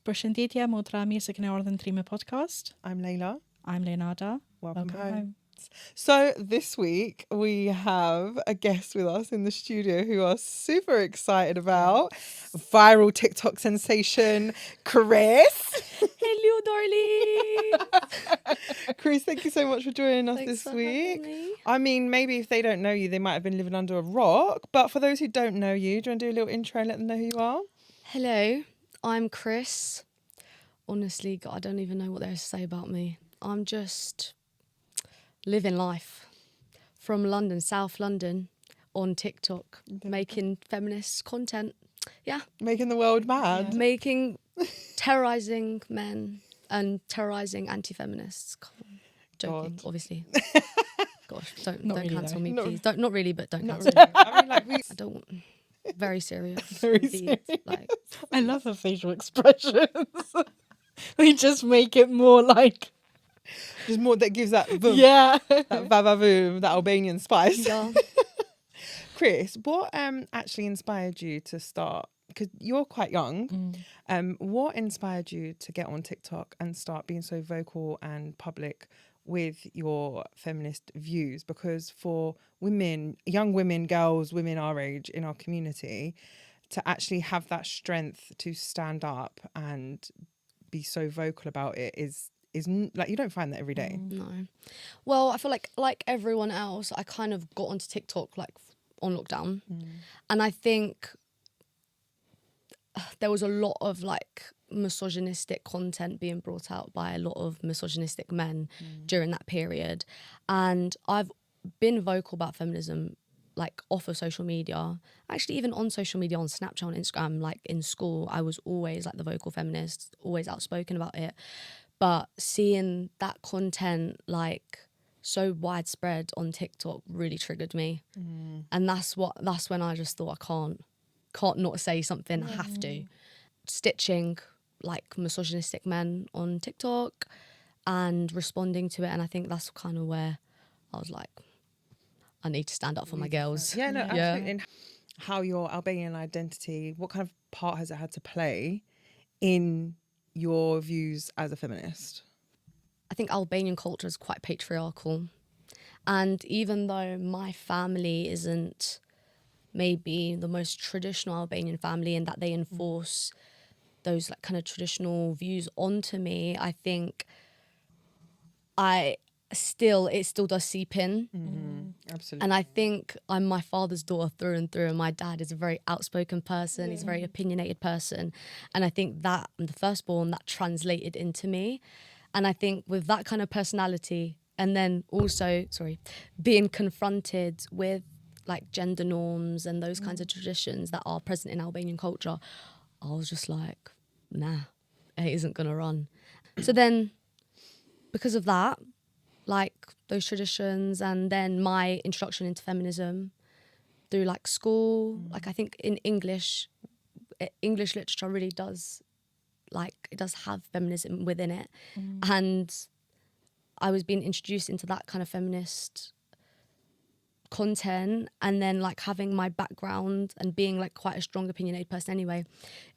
Përshëndetje, motra mirë se keni ardhur në Trime podcast. I'm Lejla. I'm Leonarda. Welcome home. So this week we have a guest with us in the studio who are super excited about viral TikTok sensation, Chris. Hello, darling. Chris, thank you so much for joining us Thanks this for week. having me. I mean, maybe if they don't know you, they might have been living under a rock. But for those who don't know you, do you want to do a little intro and let them know who you are? Hello, I'm Chris. Honestly, God, I don't even know what there is to say about me. I'm just living life from London, South London, on TikTok, making feminist content. Yeah. Making the world mad. Terrorising men and terrorising anti-feminists. Joking, God. obviously. Gosh, don't really, cancel though. me, No. please. Not really, but don't Not cancel really. me. I mean, like, I don't want... Very serious. Very indeed. serious. Like, I love her facial expressions. We just make it more like, just more that gives that boom, yeah. that vavavoom, that Albanian spice. yeah. Chris, what actually inspired you to start? Because you're quite young. What inspired you to get on TikTok and start being so vocal and public with your feminist views? Because for women, young women, girls, women our age in our community, to actually have that strength to stand up and be so vocal about it is like, you don't find that every day. No. Well, I feel like everyone else, I kind of got onto TikTok like on lockdown. And I think there was a lot of like misogynistic content being brought out by a lot of misogynistic men during that period. And I've been vocal about feminism like off of social media, actually even on social media, on Snapchat, on Instagram, like in school, I was always like the vocal feminist, always outspoken about it. But seeing that content like so widespread on TikTok really triggered me. And that's when I just thought, I can't not say something, I have to. Stitching like misogynistic men on TikTok and responding to it. And I think that's kind of where I was like, I need to stand up for my girls. Yeah, no, Yeah. absolutely. And how your Albanian identity, what kind of part has it had to play in your views as a feminist? I think Albanian culture is quite patriarchal. And even though my family isn't maybe the most traditional Albanian family and that they enforce those like kind of traditional views onto me, I think it still does seep in. Absolutely. And I think I'm my father's daughter through and through, and my dad is a very outspoken person. He's a very opinionated person. And I think that I'm the firstborn, that translated into me. And I think with that kind of personality, and then also, being confronted with like gender norms and those kinds of traditions that are present in Albanian culture, I was just like, nah, it isn't gonna run. So then, because of that, like those traditions, and then my introduction into feminism through like school, like I think in English literature really does, like it does have feminism within it. And I was being introduced into that kind of feminist content, and then like having my background and being like quite a strong opinionated person anyway,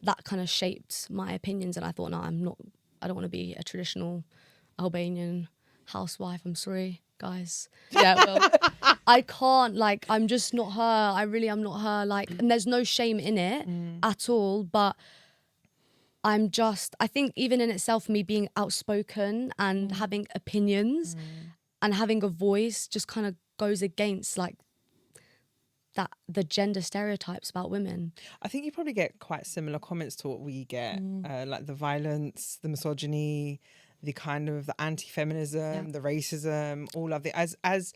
that kind of shaped my opinions. And I thought, no, I don't want to be a traditional Albanian housewife. I'm sorry, guys. Yeah, well, I can't, like, I'm just not her. I really am not her. Like, and there's no shame in it at all, but I think even in itself, me being outspoken and having opinions and having a voice just kind of goes against like the gender stereotypes about women. I think you probably get quite similar comments to what we get, like the violence, the misogyny, the kind of the anti-feminism, the racism, all of it, as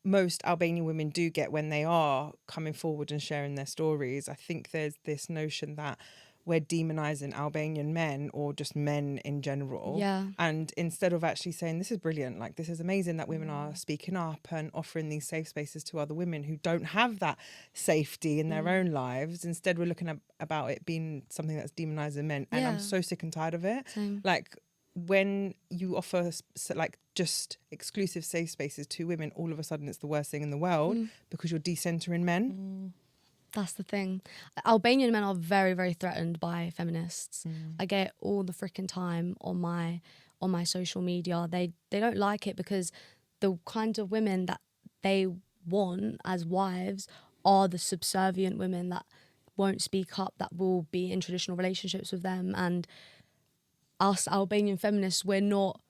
most Albanian women do get when they are coming forward and sharing their stories. I think there's this notion that we're demonizing Albanian men or just men in general. Yeah. And instead of actually saying, this is brilliant, like this is amazing that women are speaking up and offering these safe spaces to other women who don't have that safety in their own lives. Instead, we're looking at about it being something that's demonizing men. And I'm so sick and tired of it. Same. Like when you offer like just exclusive safe spaces to women, all of a sudden it's the worst thing in the world because you're decentering men. That's the thing. Albanian men are very, very threatened by feminists. I get it all the freaking time on my social media. They don't like it because the kind of women that they want as wives are the subservient women that won't speak up, that will be in traditional relationships with them. And us Albanian feminists, we're not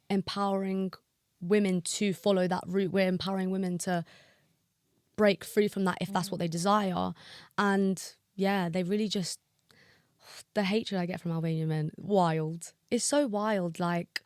empowering women to follow that route. We're empowering women to break free from that if that's what they desire. And yeah, they really just, the hatred I get from Albanian men, wild. It's so wild, like,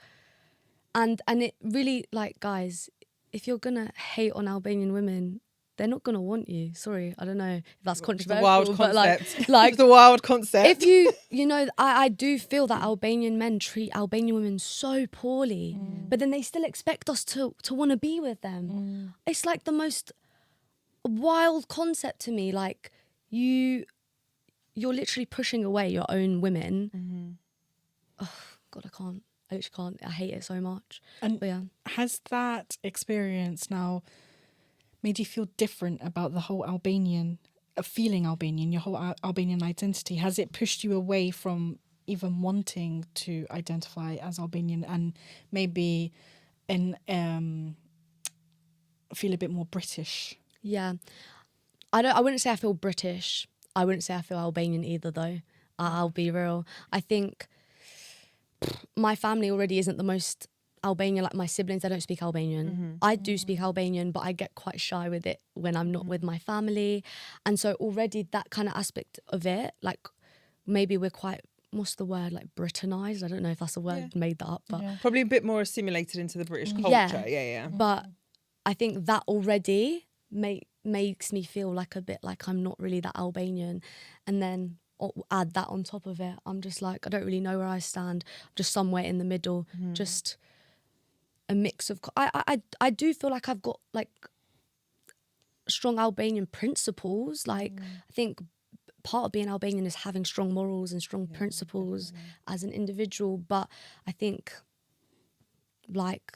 and it really, like, guys, if you're gonna hate on Albanian women, they're not gonna want you. Sorry, I don't know if that's controversial. It's a wild but concept. like It's a wild concept. if you know, I do feel that Albanian men treat Albanian women so poorly, but then they still expect us to want to be with them. It's like the most wild concept to me. Like, you're literally pushing away your own women. Oh God, I literally can't. I hate it so much. And but yeah, has that experience now made you feel different about the whole Albanian, feeling Albanian, your whole Albanian identity? Has it pushed you away from even wanting to identify as Albanian and maybe feel a bit more British? yeah. I wouldn't say I feel British. I wouldn't say I feel Albanian either, though. I'll be real. I think my family already isn't the most Albanian. Like, my siblings, they don't speak Albanian. I do speak Albanian, but I get quite shy with it when I'm not with my family. And so already that kind of aspect of it, like, maybe we're quite, what's the word, like, Britannised? I don't know if that's a word, made that up, but probably a bit more assimilated into the British culture. Yeah. But I think that already makes me feel like a bit like I'm not really that Albanian. And then add that on top of it, I'm just like, I don't really know where I stand. I'm just somewhere in the middle, just a mix of, I do feel like I've got like strong Albanian principles. Like, I think part of being Albanian is having strong morals and strong principles as an individual. But I think, like,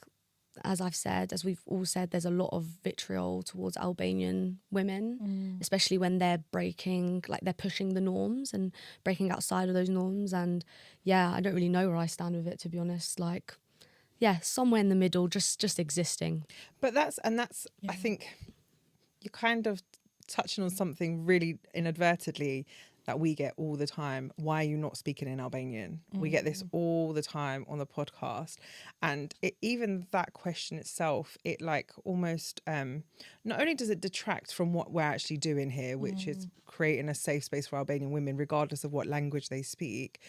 as I've said, as we've all said, there's a lot of vitriol towards Albanian women, especially when they're breaking, like, they're pushing the norms and breaking outside of those norms. And yeah, I don't really know where I stand with it, to be honest. Like, yeah, somewhere in the middle, just existing. But that's I think you're kind of touching on something really inadvertently that we get all the time. Why are you not speaking in Albanian? We get this all the time on the podcast. And even that question itself, it like almost, not only does it detract from what we're actually doing here, which is creating a safe space for Albanian women, regardless of what language they speak,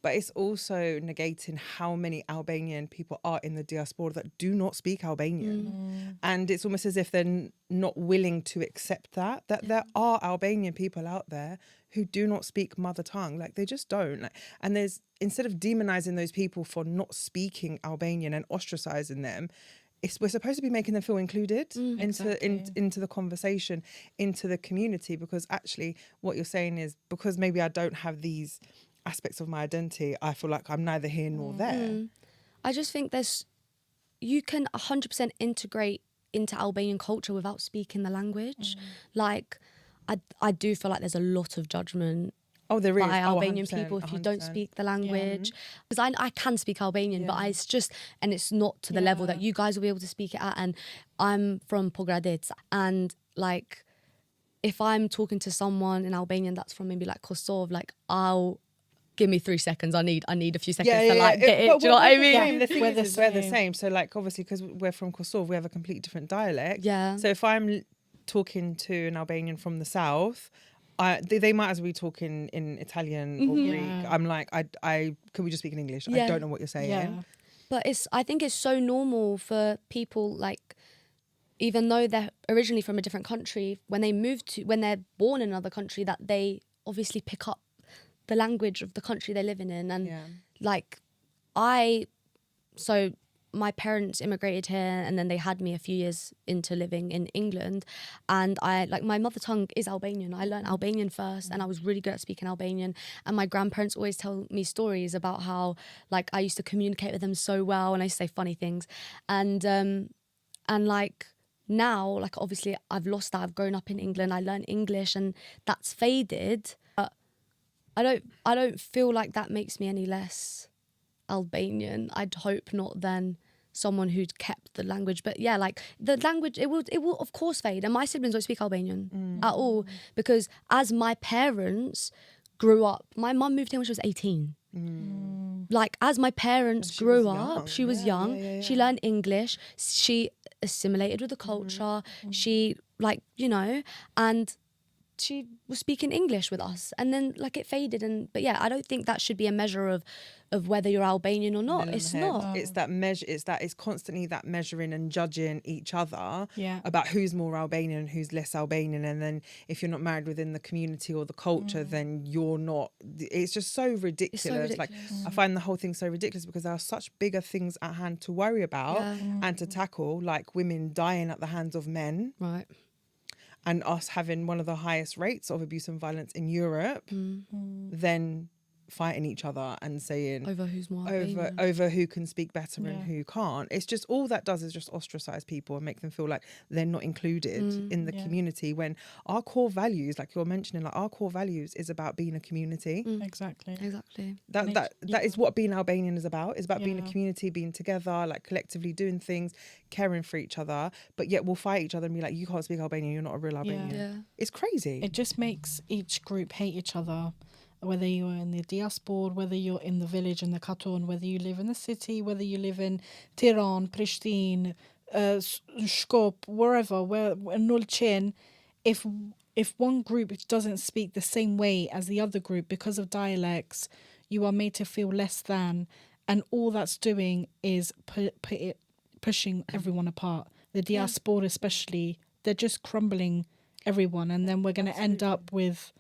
but it's also negating how many Albanian people are in the diaspora that do not speak Albanian. And it's almost as if they're not willing to accept that there are Albanian people out there who do not speak mother tongue. Like, they just don't. Like, and there's, instead of demonizing those people for not speaking Albanian and ostracizing them, we're supposed to be making them feel included into the conversation, into the community, because actually what you're saying is, because maybe I don't have these aspects of my identity, I feel like I'm neither here nor there. I just think you can 100% integrate into Albanian culture without speaking the language. Like, I do feel like there's a lot of judgment there is. by Albanian 100%, people if you don't 100%. speak the language. Because I can speak Albanian, but it's just, and it's not to the level that you guys will be able to speak it at. And I'm from Pogradec, and like, if I'm talking to someone in Albanian that's from maybe like Kosovo, like, give me 3 seconds. I need a few seconds to like get it. Do you know what I mean? The thing is, we're the same. So like, obviously, because we're from Kosovo, we have a completely different dialect. Yeah. So if I'm talking to an Albanian from the south, they might as well be talking in Italian or Greek. I'm like, can we just speak in English? I don't know what you're saying. Yeah. But I think it's so normal for people, like, even though they're originally from a different country, when they're born in another country, that they obviously pick up the language of the country they're living in. And like, so my parents immigrated here, and then they had me a few years into living in England, and my mother tongue is Albanian. I learned Albanian first, and I was really good at speaking Albanian, and my grandparents always tell me stories about how, like, I used to communicate with them so well, and I used to say funny things, and like, now, like obviously I've lost that. I've grown up in England. I learned English, and that's faded. But I don't feel like that makes me any less Albanian. I'd hope not than someone who'd kept the language. But yeah, like the language, it will of course fade. And my siblings don't speak Albanian at all, because as my parents grew up, my mum moved here when she was 18. Like as my parents grew up, she was young. She learned English. She assimilated with the culture. She and she was speaking English with us, and then like it faded. But yeah, I don't think that should be a measure of whether you're Albanian or not. It's not. It's that measure. It's constantly that measuring and judging each other Yeah. about who's more Albanian and who's less Albanian. And then if you're not married within the community or the culture, then you're not. It's just so ridiculous. Like I find the whole thing so ridiculous because there are such bigger things at hand to worry about and to tackle, like women dying at the hands of men. Right. And us having one of the highest rates of abuse and violence in Europe, then fighting each other and saying Over who's more over who can speak better and who can't. It's just all that does is just ostracize people and make them feel like they're not included in the community, when our core values, like you're mentioning, like our core values is about being a community. Exactly. That is what being Albanian is about. It's about being a community, being together, like collectively doing things, caring for each other. But yet we'll fight each other and be like, you can't speak Albanian, you're not a real Albanian. Yeah. It's crazy. It just makes each group hate each other, whether you're in the diaspora, whether you're in the village, in the Katon, whether you live in the city, whether you live in Tiran, Pristina, Shkop, wherever, where Nulchin. If one group doesn't speak the same way as the other group because of dialects, you are made to feel less than, and all that's doing is pushing everyone apart. The diaspora especially, they're just crumbling everyone, and then we're going to end up with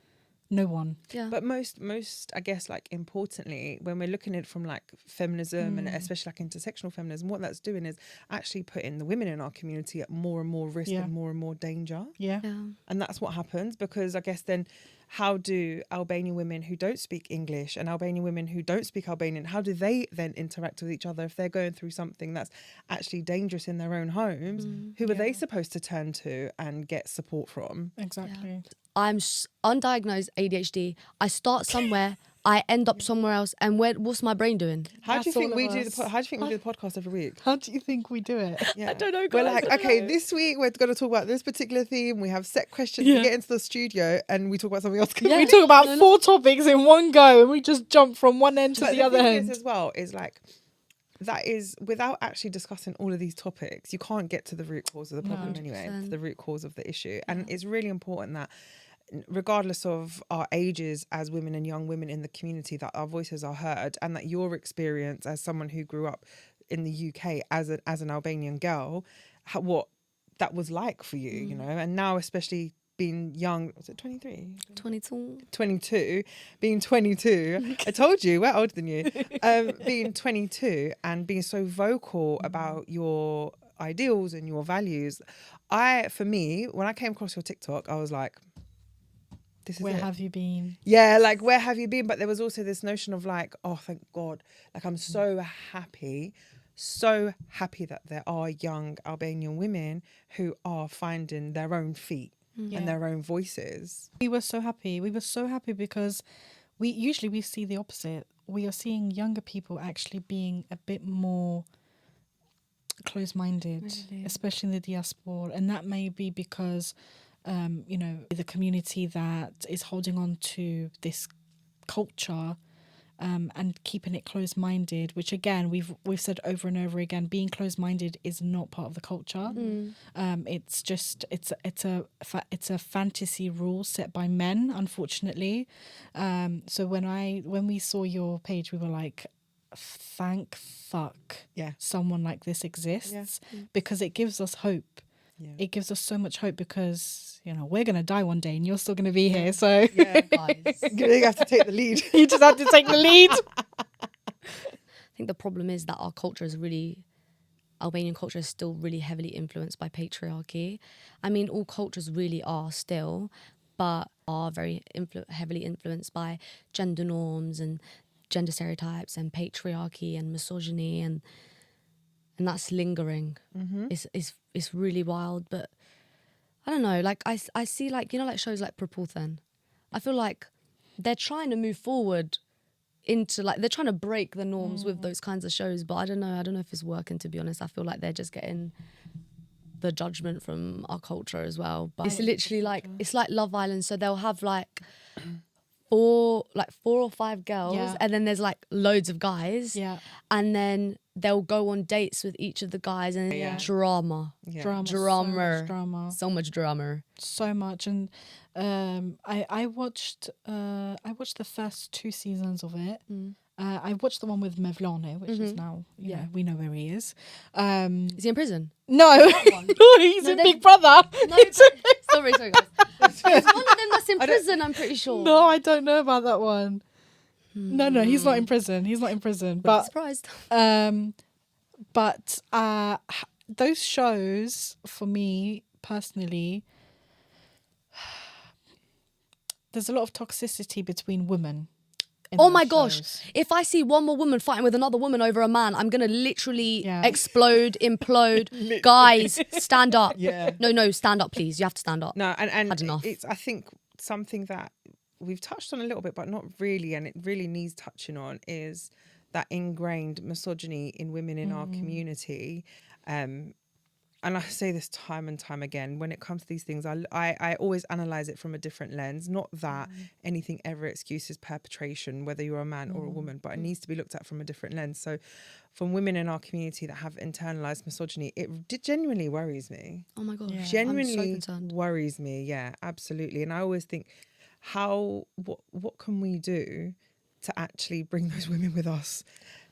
no one. Yeah. But most, I guess, like importantly, when we're looking at it from like feminism and especially like intersectional feminism, what that's doing is actually putting the women in our community at more and more risk and more danger. Yeah. And that's what happens, because I guess then how do Albanian women who don't speak English and Albanian women who don't speak Albanian, how do they then interact with each other if they're going through something that's actually dangerous in their own homes? Who are they supposed to turn to and get support from? Exactly. Yeah. I'm undiagnosed ADHD. I start somewhere, I end up somewhere else, and what's my brain doing? How do you think we do the podcast every week? How do you think we do it? Yeah. I don't know. We're like, okay, this week we're going to talk about this particular theme. We have set questions. We get into the studio and we talk about something else. We talk about 4 topics in one go, and we just jump from one end to the other end. As well is like, that is, without actually discussing all of these topics, you can't get to the root cause of the problem anyway, to the root cause of the issue. And it's really important that, regardless of our ages as women and young women in the community, that our voices are heard, and that your experience as someone who grew up in the UK as an Albanian girl, what that was like for you, you know, and now especially being young, was it 23? 22, being 22, I told you, we're older than you, being 22 and being so vocal about your ideals and your values. For me, when I came across your TikTok, I was like, where have you been? Yeah, like, where have you been? But there was also this notion of like, oh, thank God. Like, I'm so happy that there are young Albanian women who are finding their own feet and their own voices. We were so happy. We were so happy because we see the opposite. We are seeing younger people actually being a bit more close-minded, especially in the diaspora. And that may be because the community that is holding on to this culture and keeping it closed-minded, which again we've said over and over again, being closed-minded is not part of the culture. It's just it's a fantasy rule set by men, unfortunately. So when we saw your page, we were like, thank fuck someone like this exists, because it gives us hope. It gives us so much hope, because, you know, we're going to die one day and you're still going to be here. So you have to take the lead. You just have to take the lead. I think the problem is that our culture is Albanian culture is still really heavily influenced by patriarchy. I mean, all cultures really are still, but are very heavily influenced by gender norms and gender stereotypes and patriarchy and misogyny, and and that's lingering. Mm-hmm. It's really wild, but I don't know. Like I see, like, you know, like shows like Propulsion. I feel like they're trying to move forward into, like, they're trying to break the norms with those kinds of shows, but I don't know if it's working, to be honest. I feel like they're just getting the judgment from our culture as well. But it's literally like, it's like Love Island, so they'll have like four or five girls, and then there's like loads of guys, and then they'll go on dates with each of the guys, and drama, so much drama, so much. And I watched the first 2 seasons of it. I watched the one with Mevlane, which is now, you know, we know where he is. Is he in prison? No, no, he's in Big Brother. No, sorry guys. There's one of them that's in prison, I'm pretty sure. No, I don't know about that one. No, he's not in prison. He's not in prison. But surprised. But those shows, for me personally, there's a lot of toxicity between women. Oh my gosh. If I see one more woman fighting with another woman over a man, I'm going to literally explode, implode. Guys, stand up. Yeah. No, stand up, please. You have to stand up. No, and Had enough. it's, I think, something that we've touched on a little bit, but not really, and it really needs touching on, is that ingrained misogyny in women in our community. And I say this time and time again, when it comes to these things, I always analyse it from a different lens. Not that anything ever excuses perpetration, whether you're a man or a woman, but it needs to be looked at from a different lens. So from women in our community that have internalised misogyny, it genuinely worries me. Oh my gosh. Genuinely I'm so concerned. worries me, yeah, absolutely. And I always think, what can we do to actually bring those women with us?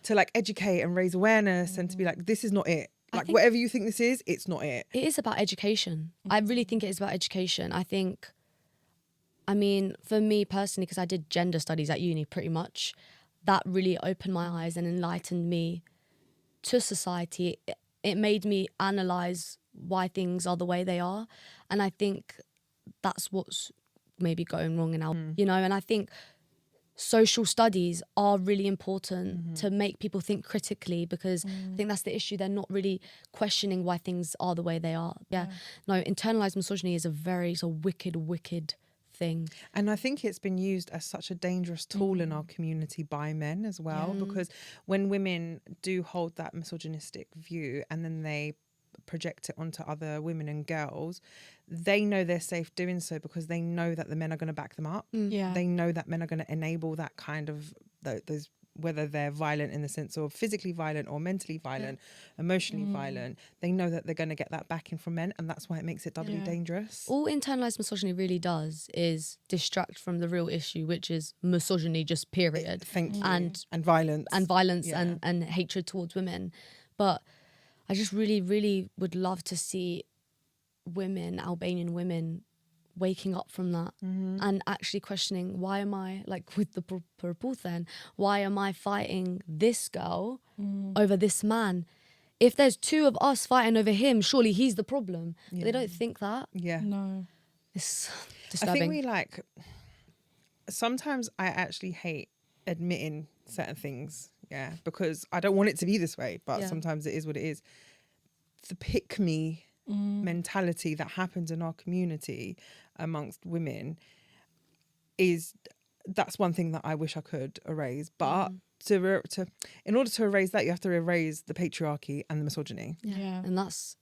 To like educate and raise awareness and to be like, this is not it. Like, whatever you think this is, it's not it. It is about education. I really think it is about education. I mean, for me personally, because I did gender studies at uni pretty much, that really opened my eyes and enlightened me to society. It made me analyse why things are the way they are. And I think that's what's maybe going wrong in our, you know, and I think social studies are really important to make people think critically, because I think that's the issue. They're not really questioning why things are the way they are. No, internalized misogyny is it's a wicked thing. And I think it's been used as such a dangerous tool in our community by men as well, because when women do hold that misogynistic view and then they project it onto other women and girls, they know they're safe doing so because they know that the men are going to back them up. They know that men are going to enable that kind of those, whether they're violent in the sense of physically violent or mentally violent, emotionally violent, they know that they're going to get that backing from men, and that's why it makes it doubly dangerous. All internalized misogyny really does is distract from the real issue, which is misogyny, just period. Thank you. And violence. And violence and hatred towards women. But I just really, really would love to see women, Albanian women, waking up from that and actually questioning, why am I, like with the Propulsion, why am I fighting this girl over this man? If there's 2 of us fighting over him, surely he's the problem. But they don't think that. Yeah. No. It's disturbing. I think sometimes I actually hate admitting certain things, because I don't want it to be this way, but sometimes it is what it is. The pick me mentality that happens in our community amongst women that's one thing that I wish I could erase, but in order to erase that, you have to erase the patriarchy and the misogyny. And that's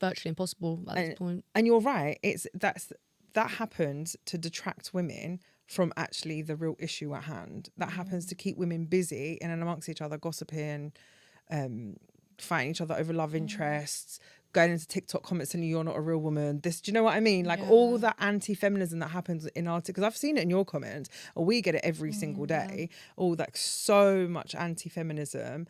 virtually impossible at this point. And you're right, that happens to detract women from actually the real issue at hand. That happens to keep women busy in and amongst each other, gossiping, fighting each other over love interests, going into TikTok comments saying you're not a real woman. Do you know what I mean? Like all that anti-feminism that happens in our, because I've seen it in your comments, or we get it every single day. All that, so much anti-feminism.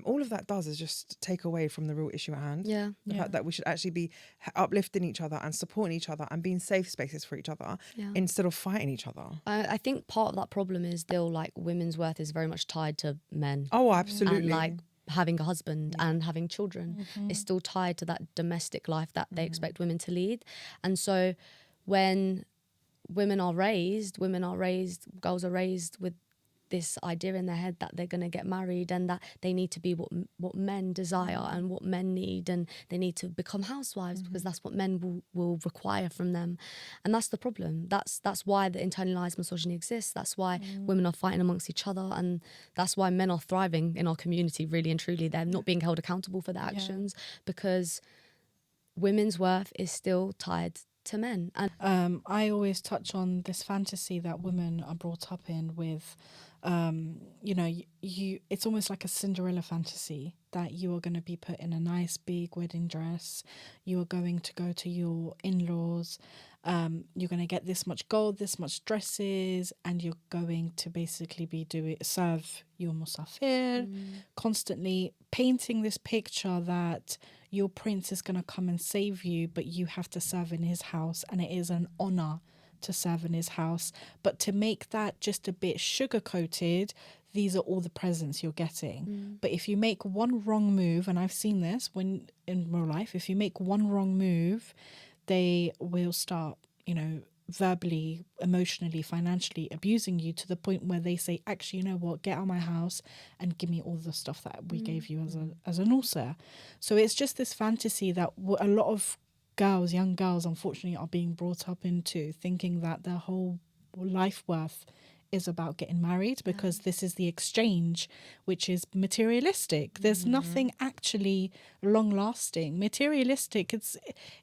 All of that does is just take away from the real issue at hand. The fact that we should actually be uplifting each other and supporting each other and being safe spaces for each other instead of fighting each other. I think part of that problem is still, like, women's worth is very much tied to men. Oh, absolutely. And, like, having a husband and having children is still tied to that domestic life that they expect women to lead. And so when women are raised, girls are raised with this idea in their head that they're going to get married and that they need to be what men desire and what men need, and they need to become housewives because that's what men will require from them. And that's the problem. That's why the internalized misogyny exists. That's why women are fighting amongst each other, and that's why men are thriving in our community, really and truly. They're not being held accountable for their actions because women's worth is still tied to men. And I always touch on this fantasy that women are brought up in with, you know, you it's almost like a Cinderella fantasy that you are going to be put in a nice big wedding dress, you are going to go to your in-laws, you're going to get this much gold, this much dresses, and you're going to basically be serve your musafir, constantly painting this picture that your prince is going to come and save you, but you have to serve in his house, and it is an honor to serve in his house. But to make that just a bit sugar-coated, these are all the presents you're getting. But if you make one wrong move, and I've seen this when in real life, if you make one wrong move, they will start, you know, verbally, emotionally, financially abusing you to the point where they say, actually, you know what, get out of my house and give me all the stuff that we gave you as an ulcer. So it's just this fantasy that a lot of girls, young girls, unfortunately, are being brought up into, thinking that their whole life worth is about getting married because this is the exchange, which is materialistic. There's nothing actually long lasting. Materialistic,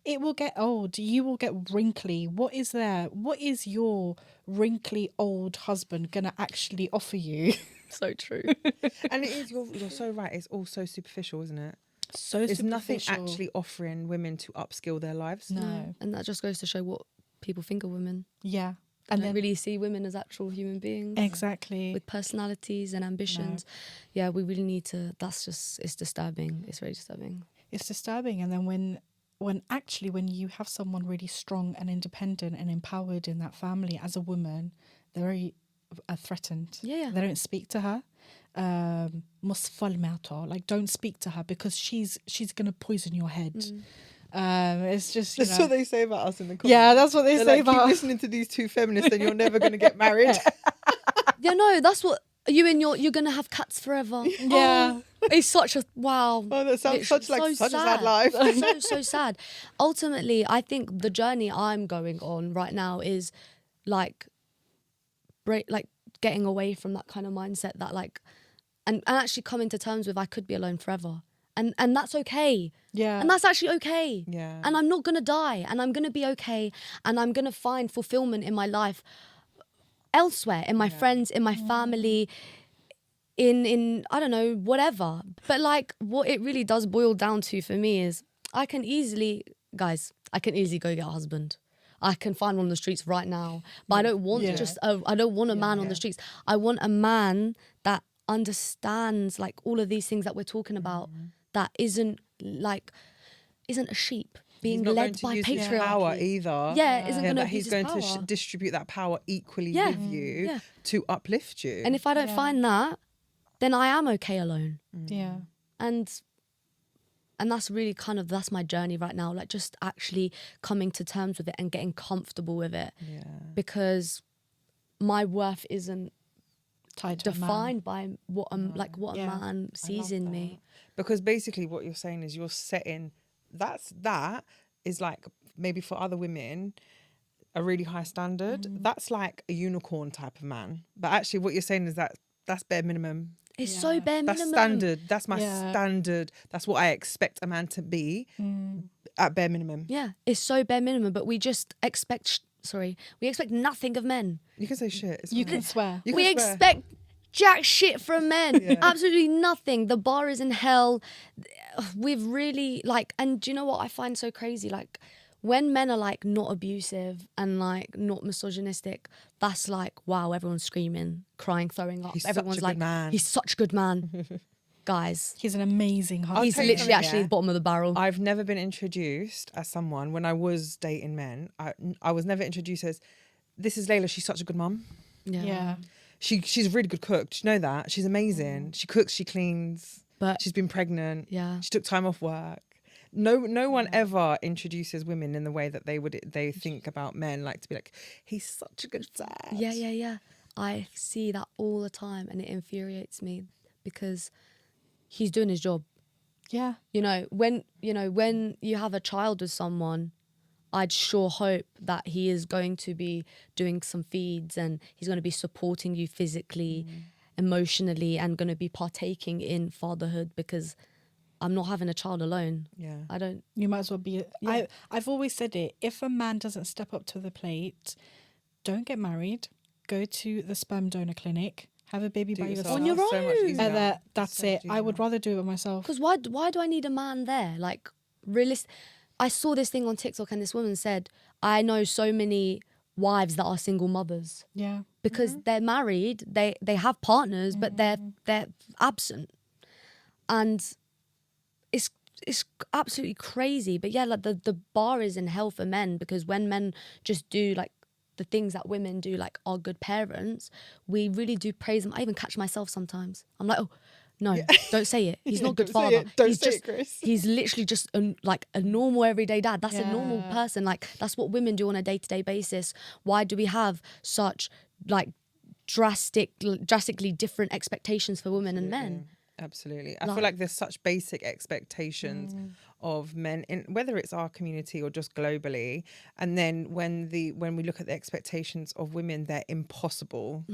it will get old, you will get wrinkly. What is your wrinkly old husband gonna actually offer you? so true. And it is, you're so right, it's all so superficial, isn't it? So There's nothing superficial. actually offering women to upskill their lives. No. And that just goes to show what people think of women. Yeah. And And they then really see women as actual human beings. exactly. With personalities and ambitions. Yeah, we really need to, it's disturbing. It's very disturbing. It's disturbing. And then when you have someone really strong and independent and empowered in that family as a woman, they're very threatened. Yeah. They don't speak to her. Like, don't speak to her because she's gonna poison your head. It's just, That's what they say about us in the comments. yeah, that's what they They're say like, about keep us. listening to these two feminists and you're never going to get married. Yeah, no, that's what you're gonna have cats forever. Yeah. Oh, it's such a wow. Oh, that sounds such Literally, a sad life. so sad. Ultimately, I think the journey I'm going on right now is like getting away from that kind of mindset that like, and actually coming to terms with I could be alone forever. And that's okay. Yeah. And that's actually okay. Yeah. And I'm not going to die. And I'm going to be okay. And I'm going to find fulfillment in my life elsewhere, in my friends, in my family, in I don't know, whatever. But like what it really does boil down to for me is I can easily go get a husband. I can find one on the streets right now. But I don't want I don't want a man on the streets. I want a man that understands like all of these things that we're talking about, that isn't a sheep being led by patriarchy. His patriarchy. Power either. Yeah, isn't going to that he's going to distribute that power equally with you to uplift you. And if I don't find that, then I am okay alone. Yeah. And that's really that's my journey right now, like just actually coming to terms with it and getting comfortable with it. Yeah. Because my worth isn't Tied to defined by what a man sees in me. Because basically what you're saying is you're setting that is like maybe for other women a really high standard. That's like a unicorn type of man. But actually what you're saying is that's bare minimum. It's so bare minimum. That's standard. That's my standard. That's what I expect a man to be at bare minimum. Yeah, it's so bare minimum, but we just expect we expect nothing of men. You can say shit. It's You fine. can swear. You can We swear. expect jack shit from men. Absolutely nothing. The bar is in hell. We've really and do you know what I find so crazy? Like when men are like not abusive and like not misogynistic, that's like, wow, everyone's screaming, crying, throwing up. Everyone's such a like, good man. he's such a good man. Guys, He's an amazing husband. he's tell you literally something, actually the bottom of the barrel. I've never been introduced as someone when I was dating men. I was never introduced as, this is Lejla, she's such a good mum. Yeah. She's a really good cook. Do you know that? She's amazing. She cooks, she cleans. But She's been pregnant. yeah. She took time off work. No one ever introduces women in the way that they think about men, like to be like, he's such a good dad. Yeah. I see that all the time, and it infuriates me because he's doing his job. Yeah. When you have a child with someone, I'd sure hope that he is going to be doing some feeds and he's going to be supporting you physically, emotionally, and going to be partaking in fatherhood, because I'm not having a child alone. Yeah. I don't. You might as well be. I've always said it. If a man doesn't step up to the plate, don't get married. Go to the sperm donor clinic. Have a baby by yourself. On your So much own. easier. And that's So it. much I would easier. rather do it myself. Because why do I need a man there? Like, I saw this thing on TikTok, and this woman said, I know so many wives that are single mothers. Yeah. Because they're married, they have partners, but they're absent. And it's absolutely crazy. But yeah, like the bar is in hell for men, because when men just do like the things that women do, like are good parents, we really do praise them. I even catch myself sometimes. I'm like, oh, no, don't say it. He's not a good Don't say father. it. Don't say it, Chris. He's literally just a normal everyday dad. That's a normal Yeah. person. Like, that's what women do on a day-to-day basis. Why do we have such like drastically different expectations for women and men? Absolutely. I feel like there's such basic expectations of men, in whether it's our community or just globally. And then when we look at the expectations of women, they're impossible.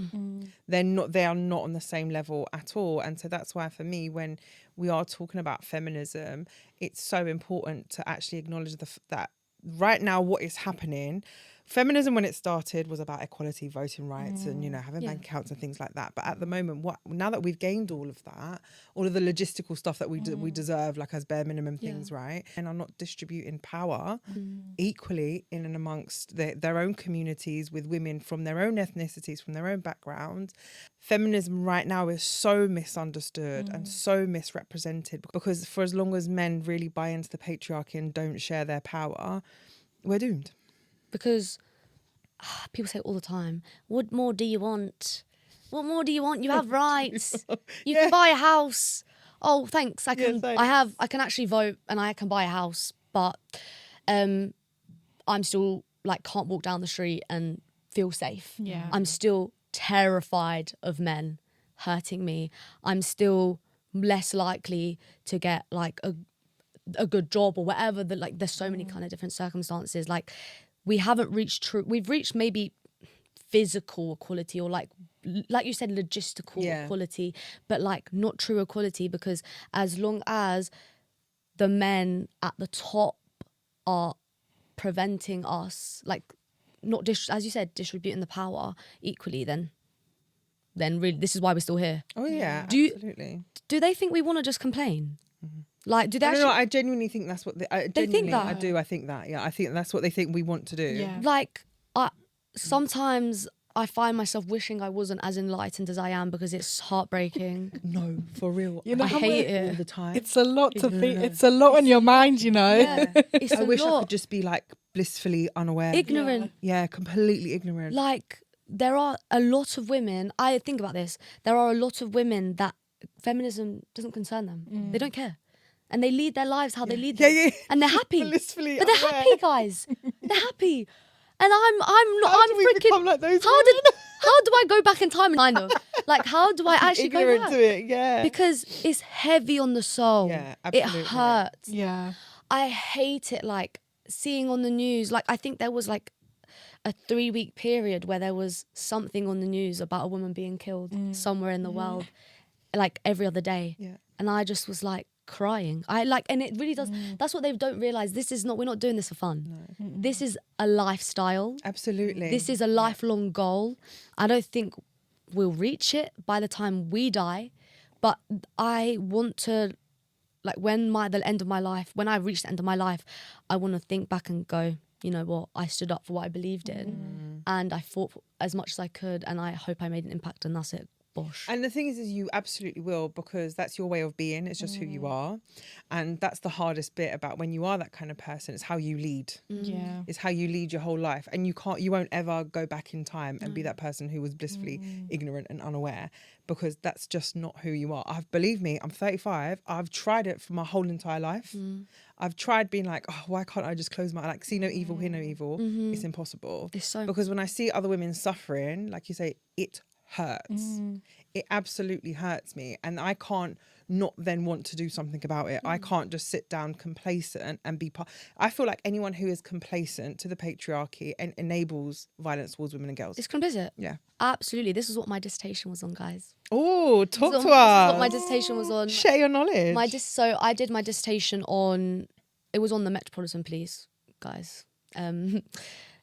They are not on the same level at all. And so that's why, for me, when we are talking about feminism, it's so important to actually acknowledge that right now what is happening. Feminism, when it started, was about equality, voting rights, and having bank accounts and things like that. But at the moment, now that we've gained all of that, all of the logistical stuff that we deserve, like as bare minimum things, right, and are not distributing power equally in and amongst their own communities with women from their own ethnicities, from their own backgrounds. Feminism right now is so misunderstood and so misrepresented, because for as long as men really buy into the patriarchy and don't share their power, we're doomed. Because people say all the time, what more do you want? What more do you want? You have rights. You can buy a house. Oh, thanks. I can actually vote and I can buy a house, but I'm still like can't walk down the street and feel safe. Yeah. I'm still terrified of men hurting me. I'm still less likely to get like a good job or whatever. There's so many kind of different circumstances. Like, we haven't reached we've reached maybe physical equality, or like you said, logistical equality, but like not true equality, because as long as the men at the top are preventing us, like not as you said, distributing the power equally, then really this is why we're still here. Oh yeah, absolutely. Do they think we want to just complain? Like, do they actually... I genuinely think that's what they think that? I do. I think that. Yeah, I think that's what they think we want to do. Yeah. Like, sometimes I find myself wishing I wasn't as enlightened as I am, because it's heartbreaking. No, for real. You know I how hate all it. the time. It's a lot to think. It's a lot on your mind, Yeah, it's I a wish I lot. could just be like blissfully unaware. Ignorant. Yeah, completely ignorant. Like, there are a lot of women, I think about this, there are a lot of women that feminism doesn't concern them. They don't care. And they lead their lives how they lead them. Yeah. And they're happy. Blissfully But they're unaware. happy, guys. They're happy. And I'm not, How I'm do we freaking... become like those how do I go back in time, kind of? Like, how do I actually go ignorant back? to it? Yeah. Because it's heavy on the soul. Yeah, It absolutely. hurts. Yeah. I hate it, like, seeing on the news. Like, I think there was, like, a 3-week period where there was something on the news about a woman being killed somewhere in the world, like, every other day. Yeah. And I just was, like, crying. And it really does. That's what they don't realise. We're not doing this for fun. No. This is a lifestyle. Absolutely. This is a lifelong goal. I don't think we'll reach it by the time we die, but I want to, like, when I reach the end of my life, I want to think back and go, you know what, I stood up for what I believed in, and I fought as much as I could, and I hope I made an impact, and that's it. Bosh. And the thing is you absolutely will, because that's your way of being. It's just who you are. And that's the hardest bit about when you are that kind of person. It's how you lead. Yeah. It's how you lead your whole life. And you won't ever go back in time and be that person who was blissfully ignorant and unaware, because that's just not who you are. Believe me, I'm 35. I've tried it for my whole entire life. I've tried being like, oh, why can't I just close my, like, see no evil, hear no evil. It's impossible. It's so... Because when I see other women suffering, like you say, it hurts. It absolutely hurts me, and I can't not then want to do something about it. I can't just sit down complacent and be part. I feel like anyone who is complacent to the patriarchy and enables violence towards women and girls. It's complicit. Yeah. Absolutely. This is what my dissertation was on, guys. Oh, talk to us. This is what my dissertation was on. Share your knowledge. So I did my dissertation on, it was on the Metropolitan Police, guys.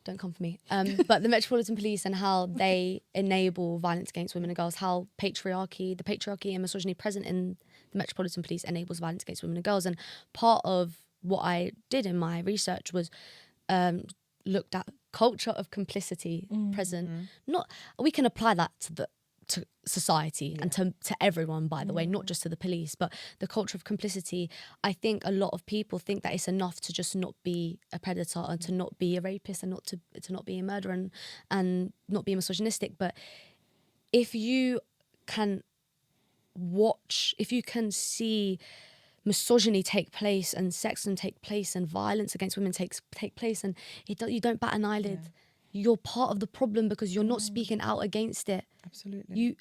Don't come for me. But the Metropolitan Police and how they enable violence against women and girls, how the patriarchy and misogyny present in the Metropolitan Police enables violence against women and girls. And part of what I did in my research was looked at culture of complicity present. Not, we can apply that to society and to everyone, by the way, not just to the police, but the culture of complicity. I think a lot of people think that it's enough to just not be a predator and to not be a rapist and to not be a murderer and not be misogynistic. But if you can see misogyny take place and sexism take place and violence against women take place and you don't bat an eyelid, you're part of the problem because you're not speaking out against it. Absolutely.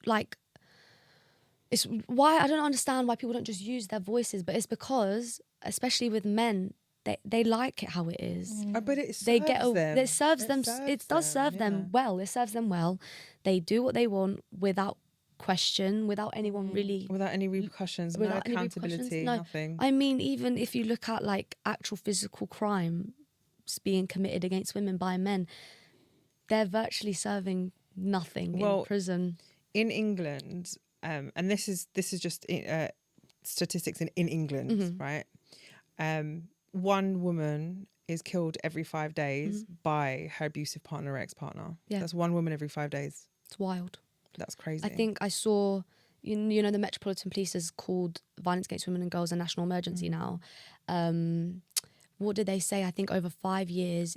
It's why I don't understand why people don't just use their voices, but it's because, especially with men, they like it how it is. But it serves them. It serves them. It does serve yeah. them well. It serves them well. They do what they want without question, without anyone really, without any repercussions, no accountability, nothing. I mean, even if you look at like actual physical crime being committed against women by men, they're virtually serving nothing in prison. In England, and this is just statistics in England, right? One woman is killed every 5 days by her abusive partner or ex-partner. Yeah. That's one woman every 5 days. It's wild. That's crazy. I think I saw, you know, the Metropolitan Police has called violence against women and girls a national emergency now. What did they say? I think over 5 years,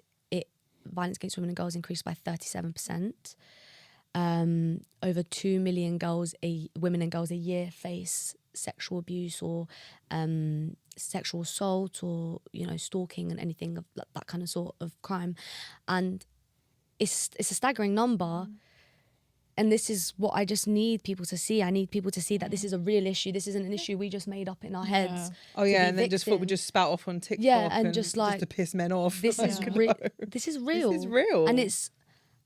violence against women and girls increased by 37%. Over 2 million women and girls a year face sexual abuse or sexual assault or, you know, stalking and anything of that kind of sort of crime. And it's a staggering number. And this is what I just need people to see. I need people to see that this is a real issue. This isn't an issue we just made up in our heads. Oh yeah, and then just thought we'd just spout off on TikTok. Yeah, and just to piss men off. This is real. This is real. This is real.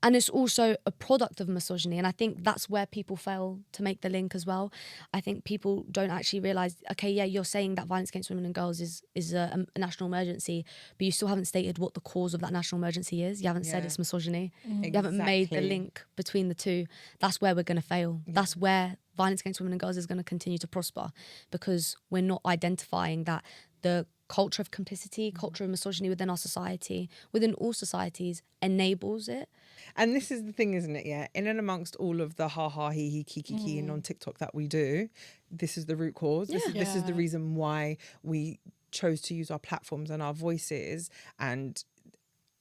And it's also a product of misogyny. And I think that's where people fail to make the link as well. I think people don't actually realise, okay, yeah, you're saying that violence against women and girls is a national emergency, but you still haven't stated what the cause of that national emergency is. You haven't said it's misogyny. You haven't made the link between the two. That's where we're going to fail. That's where violence against women and girls is going to continue to prosper, because we're not identifying that the culture of complicity, culture of misogyny within our society, within all societies, enables it. And this is the thing, isn't it? Yeah, in and amongst all of the ha he he kiki and on TikTok that we do, this is the root cause. This is the reason why we chose to use our platforms and our voices. And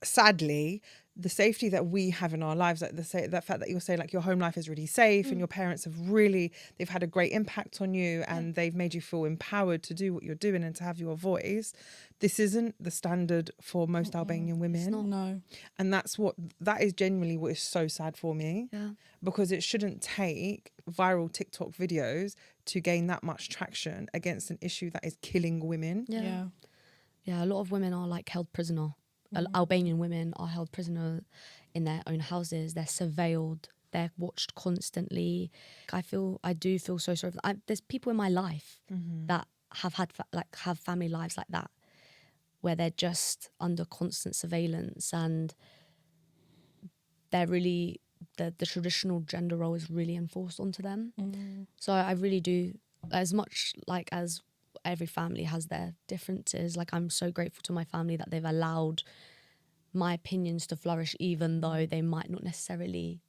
sadly, the safety that we have in our lives, like that fact that you're saying like your home life is really safe and your parents have they've had a great impact on you and they've made you feel empowered to do what you're doing and to have your voice. This isn't the standard for most Albanian women. It's not, no. And that is genuinely what is so sad for me. Yeah. Because it shouldn't take viral TikTok videos to gain that much traction against an issue that is killing women. Yeah, a lot of women are like held prisoner. Albanian women are held prisoner in their own houses. They're surveilled. They're watched constantly. I do feel so sorry. There's people in my life that have had have family lives like that, where they're just under constant surveillance and they're really the traditional gender role is really enforced onto them. So I really do, as much like as every family has their differences. Like, I'm so grateful to my family that they've allowed my opinions to flourish, even though they might not necessarily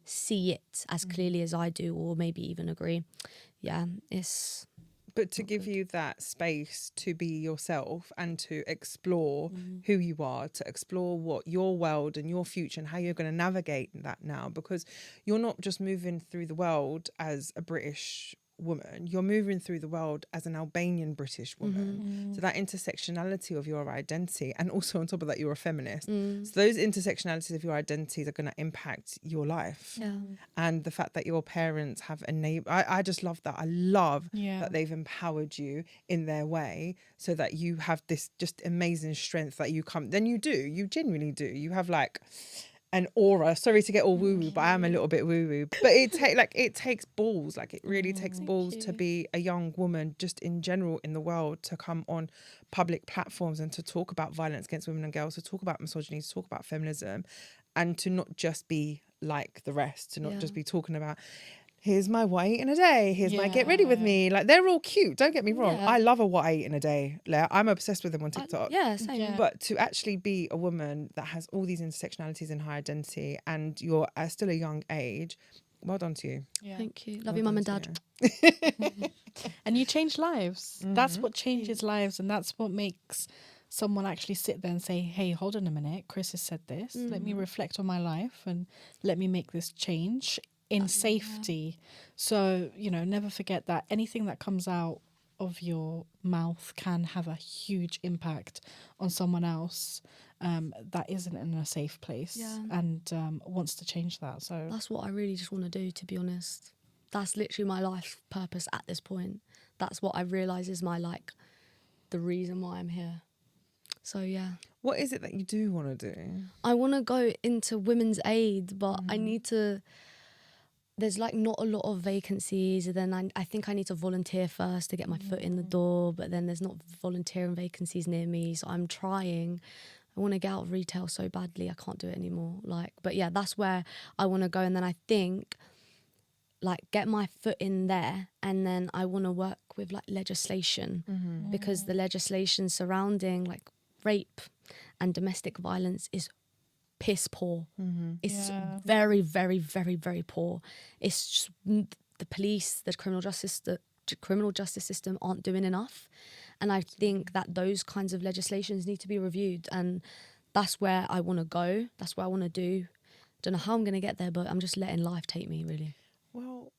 see it as clearly as I do, or maybe even agree. Yeah, But to give you that space to be yourself and to explore who you are, to explore what your world and your future and how you're going to navigate that now, because you're not just moving through the world as a British woman, you're moving through the world as an Albanian British woman. So that intersectionality of your identity, and also on top of that, you're a feminist. So those intersectionalities of your identities are going to impact your life. And the fact that your parents have enabled, I just love that. I love that they've empowered you in their way so that you have this just amazing strength that you genuinely do. You have like an aura. Sorry to get all woo woo, but I am a little bit woo woo. But it takes balls. Like it really takes balls to be a young woman, just in general in the world, to come on public platforms and to talk about violence against women and girls, to talk about misogyny, to talk about feminism, and to not just be like the rest, to not just be talking about, here's my what I eat in a day, here's my get ready with me. Like, they're all cute, don't get me wrong. I love a what I eat in a day. Like, I'm obsessed with them on TikTok. Same. But to actually be a woman that has all these intersectionalities in her identity, and you're still a young age, well done to you. Thank you. Love you, mum and dad. And you change lives. That's what changes lives, and that's what makes someone actually sit there and say, hey, hold on a minute, Chris has said this. Let me reflect on my life and let me make this change in safety. So, never forget that anything that comes out of your mouth can have a huge impact on someone else that isn't in a safe place and wants to change that. So that's what I really just want to do, to be honest. That's literally my life purpose at this point. That's what I realise is the reason why I'm here. So yeah. What is it that you do want to do? I want to go into women's aid, but I need to... There's not a lot of vacancies, and then I think I need to volunteer first to get my foot in the door, but then there's not volunteering vacancies near me, so I'm trying. I want to get out of retail so badly, I can't do it anymore. But yeah, that's where I want to go, and then I think get my foot in there, and then I want to work with legislation, because the legislation surrounding rape and domestic violence is piss poor. It's very, very, very, very poor. It's just the police, the criminal justice system aren't doing enough, and I think that those kinds of legislations need to be reviewed, and that's where I want to go. That's what I want to do. Don't know how I'm going to get there, but I'm just letting life take me, really. Well,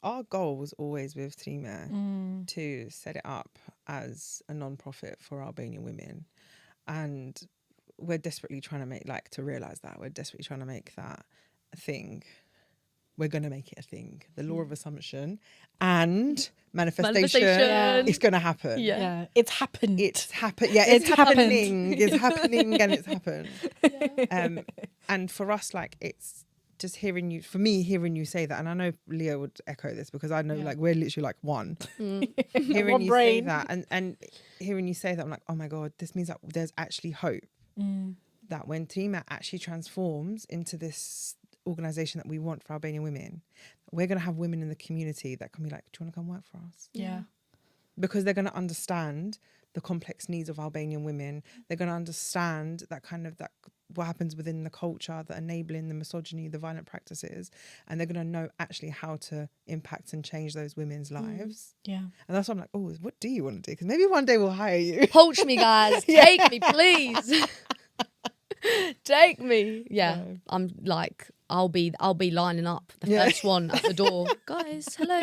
our goal was always with Trime to set it up as a non-profit for Albanian women, and we're desperately trying to realise that. We're desperately trying to make that a thing. We're going to make it a thing. The law of assumption and manifestation. It's going to happen. Yeah. It's happened. It's happened. Yeah, it's happening. It's happening and it's happened. And for us, it's just hearing you say that, and I know Leo would echo this, because I know we're literally one. Hearing one you brain. say that and hearing you say that, I'm like, oh my God, this means that there's actually hope. That when Trime actually transforms into this organisation that we want for Albanian women, we're going to have women in the community that can be like, do you want to come work for us? Yeah. Because they're going to understand the complex needs of Albanian women. They're going to understand that what happens within the culture, the enabling, the misogyny, the violent practices, and they're going to know actually how to impact and change those women's lives. Yeah. And that's why I'm like, oh, what do you want to do? Because maybe one day we'll hire you. Poach me, guys. Take me, please. Take me. Yeah. I'm I'll be lining up the first one at the door. Guys, hello.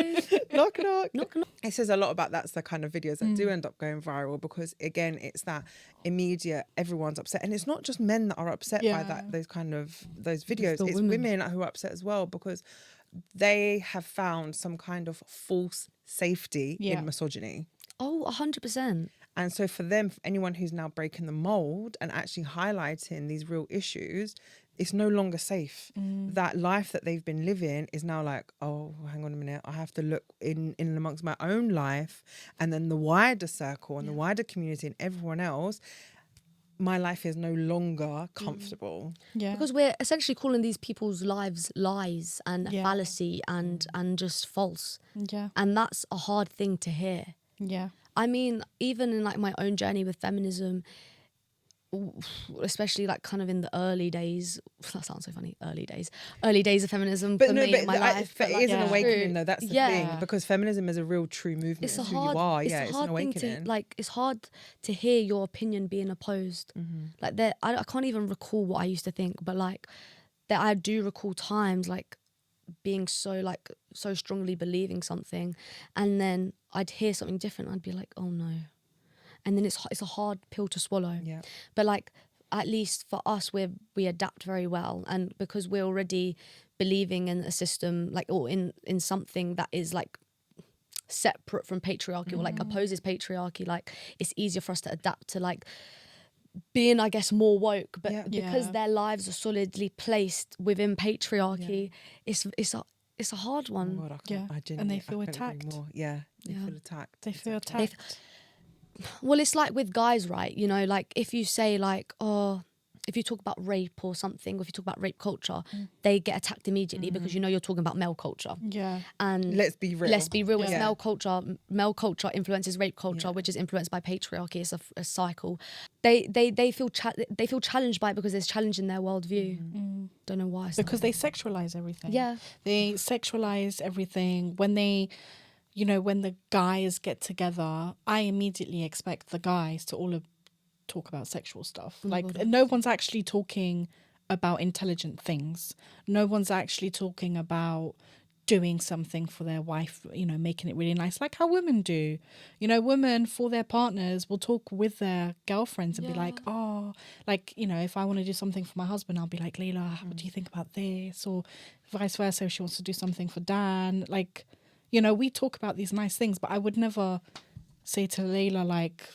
Knock, knock. Knock, knock. It says a lot about that's the kind of videos that do end up going viral, because again, it's that immediate, everyone's upset. And it's not just men that are upset by those videos. It's women who are upset as well, because they have found some kind of false safety in misogyny. Oh, 100%. And so for them, for anyone who's now breaking the mold and actually highlighting these real issues, it's no longer safe. That life that they've been living is now like, oh, hang on a minute, I have to look in amongst my own life and then the wider circle and the wider community and everyone else. My life is no longer comfortable. Yeah. Because we're essentially calling these people's lives lies and fallacy and just false. Yeah. And that's a hard thing to hear. Yeah. I mean, even in my own journey with feminism, especially kind of in the early days, that sounds so funny, early days of feminism in my life. But it is an awakening though, that's the thing, because feminism is a real true movement. It's who you are. It's it's an awakening. it's hard to hear your opinion being opposed. I can't even recall what I used to think, but that I do recall times being so strongly believing something, and then I'd hear something different. I'd be like, oh no, and then it's a hard pill to swallow. Yeah. But like, at least for us, we adapt very well, and because we're already believing in a system like, or in something that is like separate from patriarchy or like opposes patriarchy, like it's easier for us to adapt to like being, I guess, more woke. But because their lives are solidly placed within patriarchy, it's a hard one. Oh God, And they feel attacked. Yeah, they feel attacked. They feel attacked. Well, it's like with guys, right? You know, like if you say like, oh, if you talk about rape or something, or if you talk about rape culture, they get attacked immediately because you know you're talking about male culture. Yeah. And let's be real. It's male culture. Male culture influences rape culture, which is influenced by patriarchy. It's a cycle. They feel challenged by it because there's challenge in their worldview. Don't know why. Because they sexualize everything. Yeah. They sexualize everything. When they, you know, when the guys get together, I immediately expect the guys to all talk about sexual stuff. Like, no one's actually talking about intelligent things. No one's actually talking about doing something for their wife, you know, making it really nice, like how women do. You know, women for their partners will talk with their girlfriends and be like, oh, like, you know, if I want to do something for my husband, I'll be like, Lejla, what do you think about this? Or vice versa, if she wants to do something for Dan. Like, you know, we talk about these nice things, but I would never say to Lejla, like,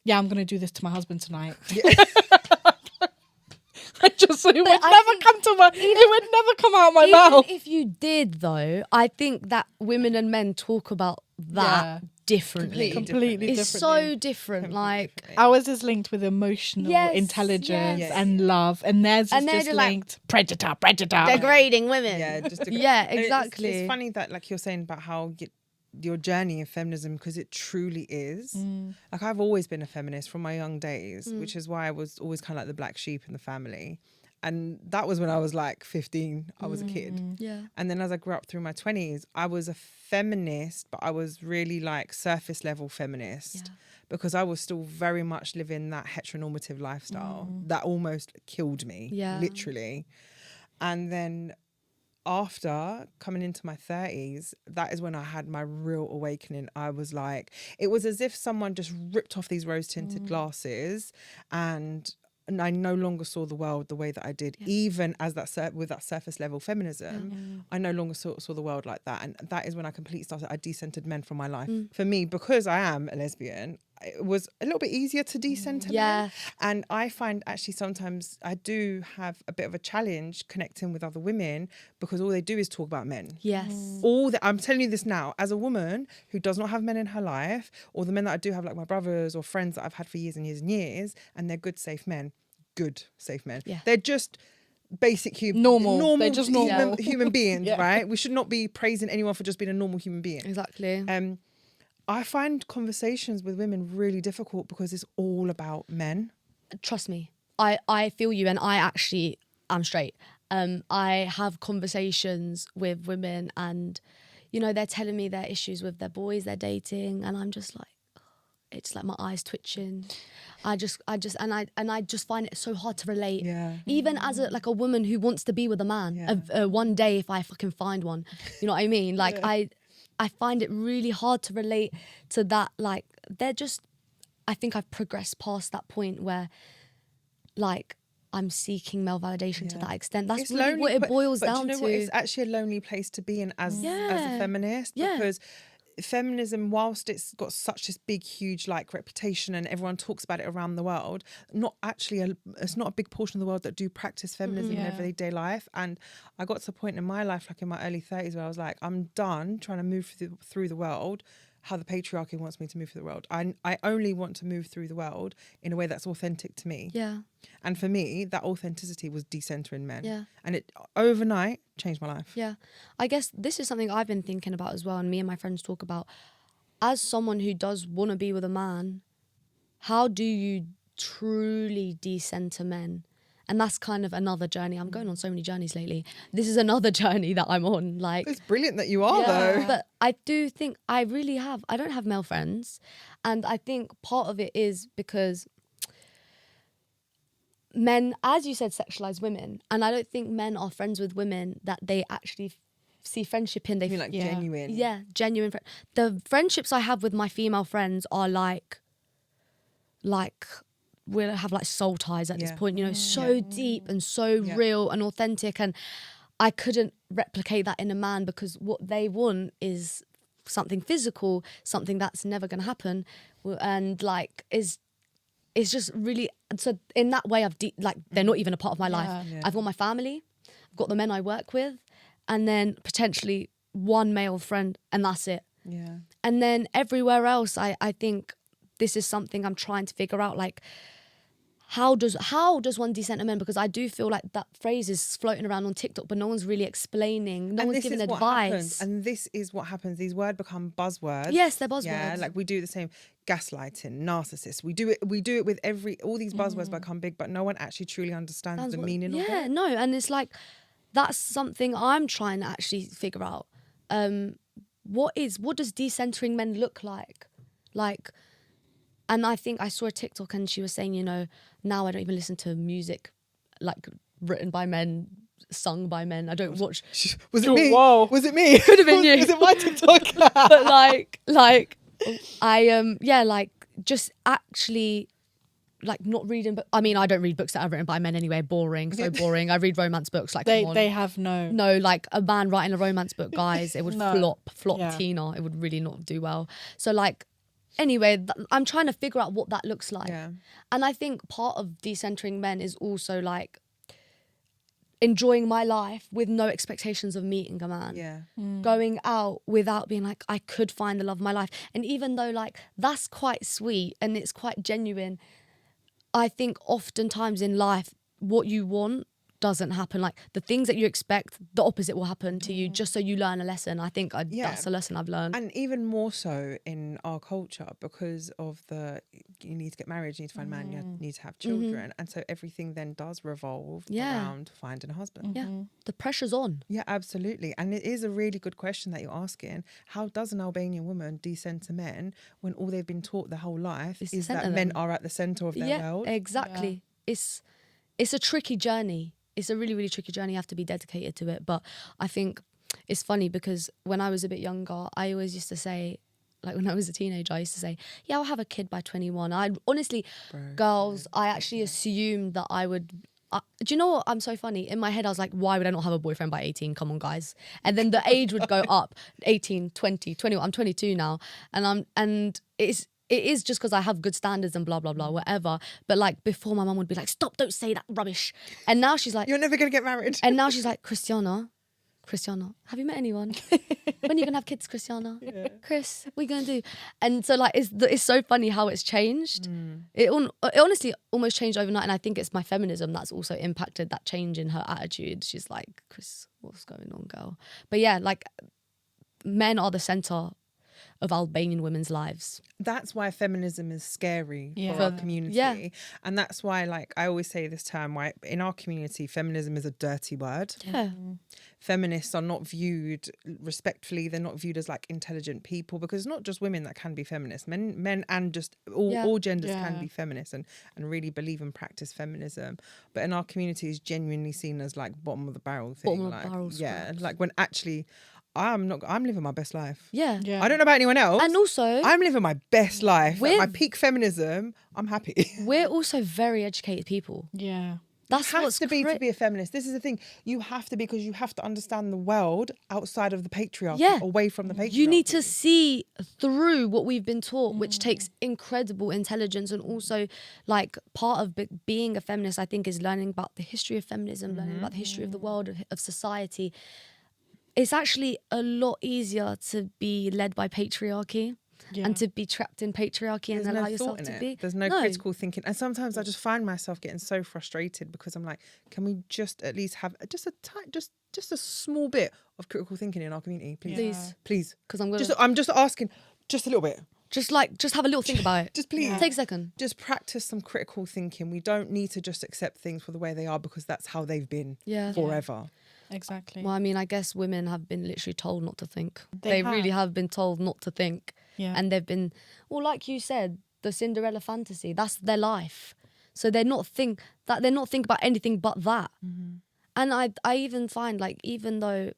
yeah, I'm going to do this to my husband tonight. Yeah. It would never come out of my mouth. If you did, though, I think that women and men talk about that differently. Completely it's differently. So different. Like ours is linked with emotional intelligence and love, and theirs is just linked predator, degrading women. Yeah, exactly. It's funny that, like you're saying about how your journey in feminism, because it truly is. Like, I've always been a feminist from my young days, which is why I was always kind of like the black sheep in the family. And that was when I was like 15, I was a kid. Yeah. And then as I grew up through my 20s, I was a feminist, but I was really like surface level feminist because I was still very much living that heteronormative lifestyle that almost killed me, literally. And then after coming into my 30s, that is when I had my real awakening. I was like, it was as if someone just ripped off these rose tinted glasses, and I no longer saw the world the way that I did, even as with that surface level feminism. I no longer saw the world like that. And that is when I completely started, I decentered men from my life. For me, because I am a lesbian, it was a little bit easier to decenter men. And I find actually sometimes I do have a bit of a challenge connecting with other women because all they do is talk about men. Yes. I'm telling you this now, as a woman who does not have men in her life, or the men that I do have, like my brothers or friends that I've had for years and years and years, and they're good, safe men. Yeah. They're just basic normal. They're just normal human beings, right? We should not be praising anyone for just being a normal human being. Exactly. I find conversations with women really difficult because it's all about men. Trust me, I feel you, and I actually am straight. I have conversations with women, and you know, they're telling me their issues with their boys they're dating, and I'm just like, it's like my eyes twitching. I just find it so hard to relate. Yeah. Even as a woman who wants to be with a man, one day if I fucking find one, you know what I mean? Like I find it really hard to relate to that. Like I think I've progressed past that point where, like, I'm seeking male validation to that extent. That's it's really lonely, what it boils but down do you know to. what? It's actually a lonely place to be in as a feminist, because feminism, whilst it's got such this big, huge like reputation and everyone talks about it around the world, it's not a big portion of the world that do practice feminism in everyday life. And I got to a point in my life, like in my early 30s, where I was like, I'm done trying to move through the world how the patriarchy wants me to move through the world. I only want to move through the world in a way that's authentic to me. Yeah. And for me, that authenticity was decentering men. Yeah. And it overnight changed my life. Yeah. I guess this is something I've been thinking about as well, and me and my friends talk about. As someone who does want to be with a man, how do you truly decenter men? And that's kind of another journey. I'm going on so many journeys lately. This is another journey that I'm on. Like, it's brilliant that you are, though. But I do think I don't have male friends. And I think part of it is because men, as you said, sexualize women, and I don't think men are friends with women that they actually see friendship in. They I mean, like genuine. Yeah, genuine. The friendships I have with my female friends are like we'll have like soul ties at this point, you know, so deep and so real and authentic, and I couldn't replicate that in a man because what they want is something physical, something that's never going to happen, and like is just really, so in that way they're not even a part of my life. I've got my family, I've got the men I work with, and then potentially one male friend, and that's it. And then everywhere else, I think this is something I'm trying to figure out, like how does one decenter men, because I do feel like that phrase is floating around on TikTok, but no one's really explaining, no one's giving advice. And this is what happens. These words become buzzwords. Yes, they're buzzwords. Yeah, like we do the same. Gaslighting, narcissist. We do it with all these buzzwords become big, but no one actually truly understands the meaning of it. Yeah, no, and it's like that's something I'm trying to actually figure out. What does decentering men look like? Like, and I think I saw a TikTok and she was saying, you know, now I don't even listen to music like written by men, sung by men. I don't watch. Was it me? Whoa. Was it me? Could have been you. Was it my TikTok? But I just actually like not reading. But I mean, I don't read books that are written by men anyway. Boring, so boring. I read romance books. Like They have no. like a man writing a romance book, guys. It would flop. Yeah. Tina. It would really not do well. So like. Anyway, I'm trying to figure out what that looks like. Yeah. And I think part of decentering men is also like enjoying my life with no expectations of meeting a man. Yeah. Going out without being like, I could find the love of my life. And even though like that's quite sweet and it's quite genuine, I think oftentimes in life, what you want doesn't happen. Like the things that you expect, the opposite will happen to you just so you learn a lesson. I think that's a lesson I've learned. And even more so in our culture because of you need to get married, you need to find a man, you need to have children. And so everything then does revolve around finding a husband. Yeah, the pressure's on. Yeah, absolutely. And it is a really good question that you're asking. How does an Albanian woman decenter men when all they've been taught their whole life is that men are at the centre of their world? Exactly. Yeah. It's a tricky journey. It's a really, really tricky journey. You have to be dedicated to it. But I think it's funny because when I was a bit younger, I always used to say, like when I was a teenager, I used to say, yeah, I'll have a kid by 21. I honestly, I actually assumed that I would... do you know what? I'm so funny. In my head, I was like, why would I not have a boyfriend by 18? Come on, guys. And then the age would go up, 18, 20, 21. I'm 22 now. And it is just because I have good standards and blah, blah, blah, whatever. But like before my mum would be like, stop, don't say that rubbish. And now she's like... You're never going to get married. And now she's like, Christiana, have you met anyone? When are you going to have kids, Christiana? Yeah. Chris, what are you going to do? And so like, it's so funny how it's changed. It honestly almost changed overnight. And I think it's my feminism that's also impacted that change in her attitude. She's like, Chris, what's going on, girl? But yeah, like men are the centre of Albanian women's lives. That's why feminism is scary for our community. Yeah. And that's why, like, I always say this term, why in our community, feminism is a dirty word. Yeah. Feminists are not viewed respectfully. They're not viewed as like intelligent people because it's not just women that can be feminists. Men and just all genders can be feminists and really believe and practice feminism. But in our community, it's genuinely seen as like bottom of the barrel thing. Bottom of the barrel. Yeah. Like when actually... I'm living my best life. Yeah. I don't know about anyone else. And also... I'm living my best life. At my peak feminism, I'm happy. We're also very educated people. Yeah. That's you have to be a feminist. This is the thing. You have to be because you have to understand the world outside of the patriarchy, away from the patriarchy. You need to see through what we've been taught, which takes incredible intelligence. And also, like, part of being a feminist, I think, is learning about the history of feminism, learning about the history of the world, of society. It's actually a lot easier to be led by patriarchy and to be trapped in patriarchy and allow yourself to be. There's no critical thinking. And sometimes I just find myself getting so frustrated because I'm like, can we just at least have just a small bit of critical thinking in our community, please? Please. Because I'm just asking just a little bit. Just have a little think about it. Just please. Take a second. Just practice some critical thinking. We don't need to just accept things for the way they are because that's how they've been forever. Exactly. Well, I mean, I guess women have been literally told not to think. They really have been told not to think. Yeah. And they've been, well, like you said, the Cinderella fantasy, that's their life. So they're not think about anything but that. And I even find, like, even though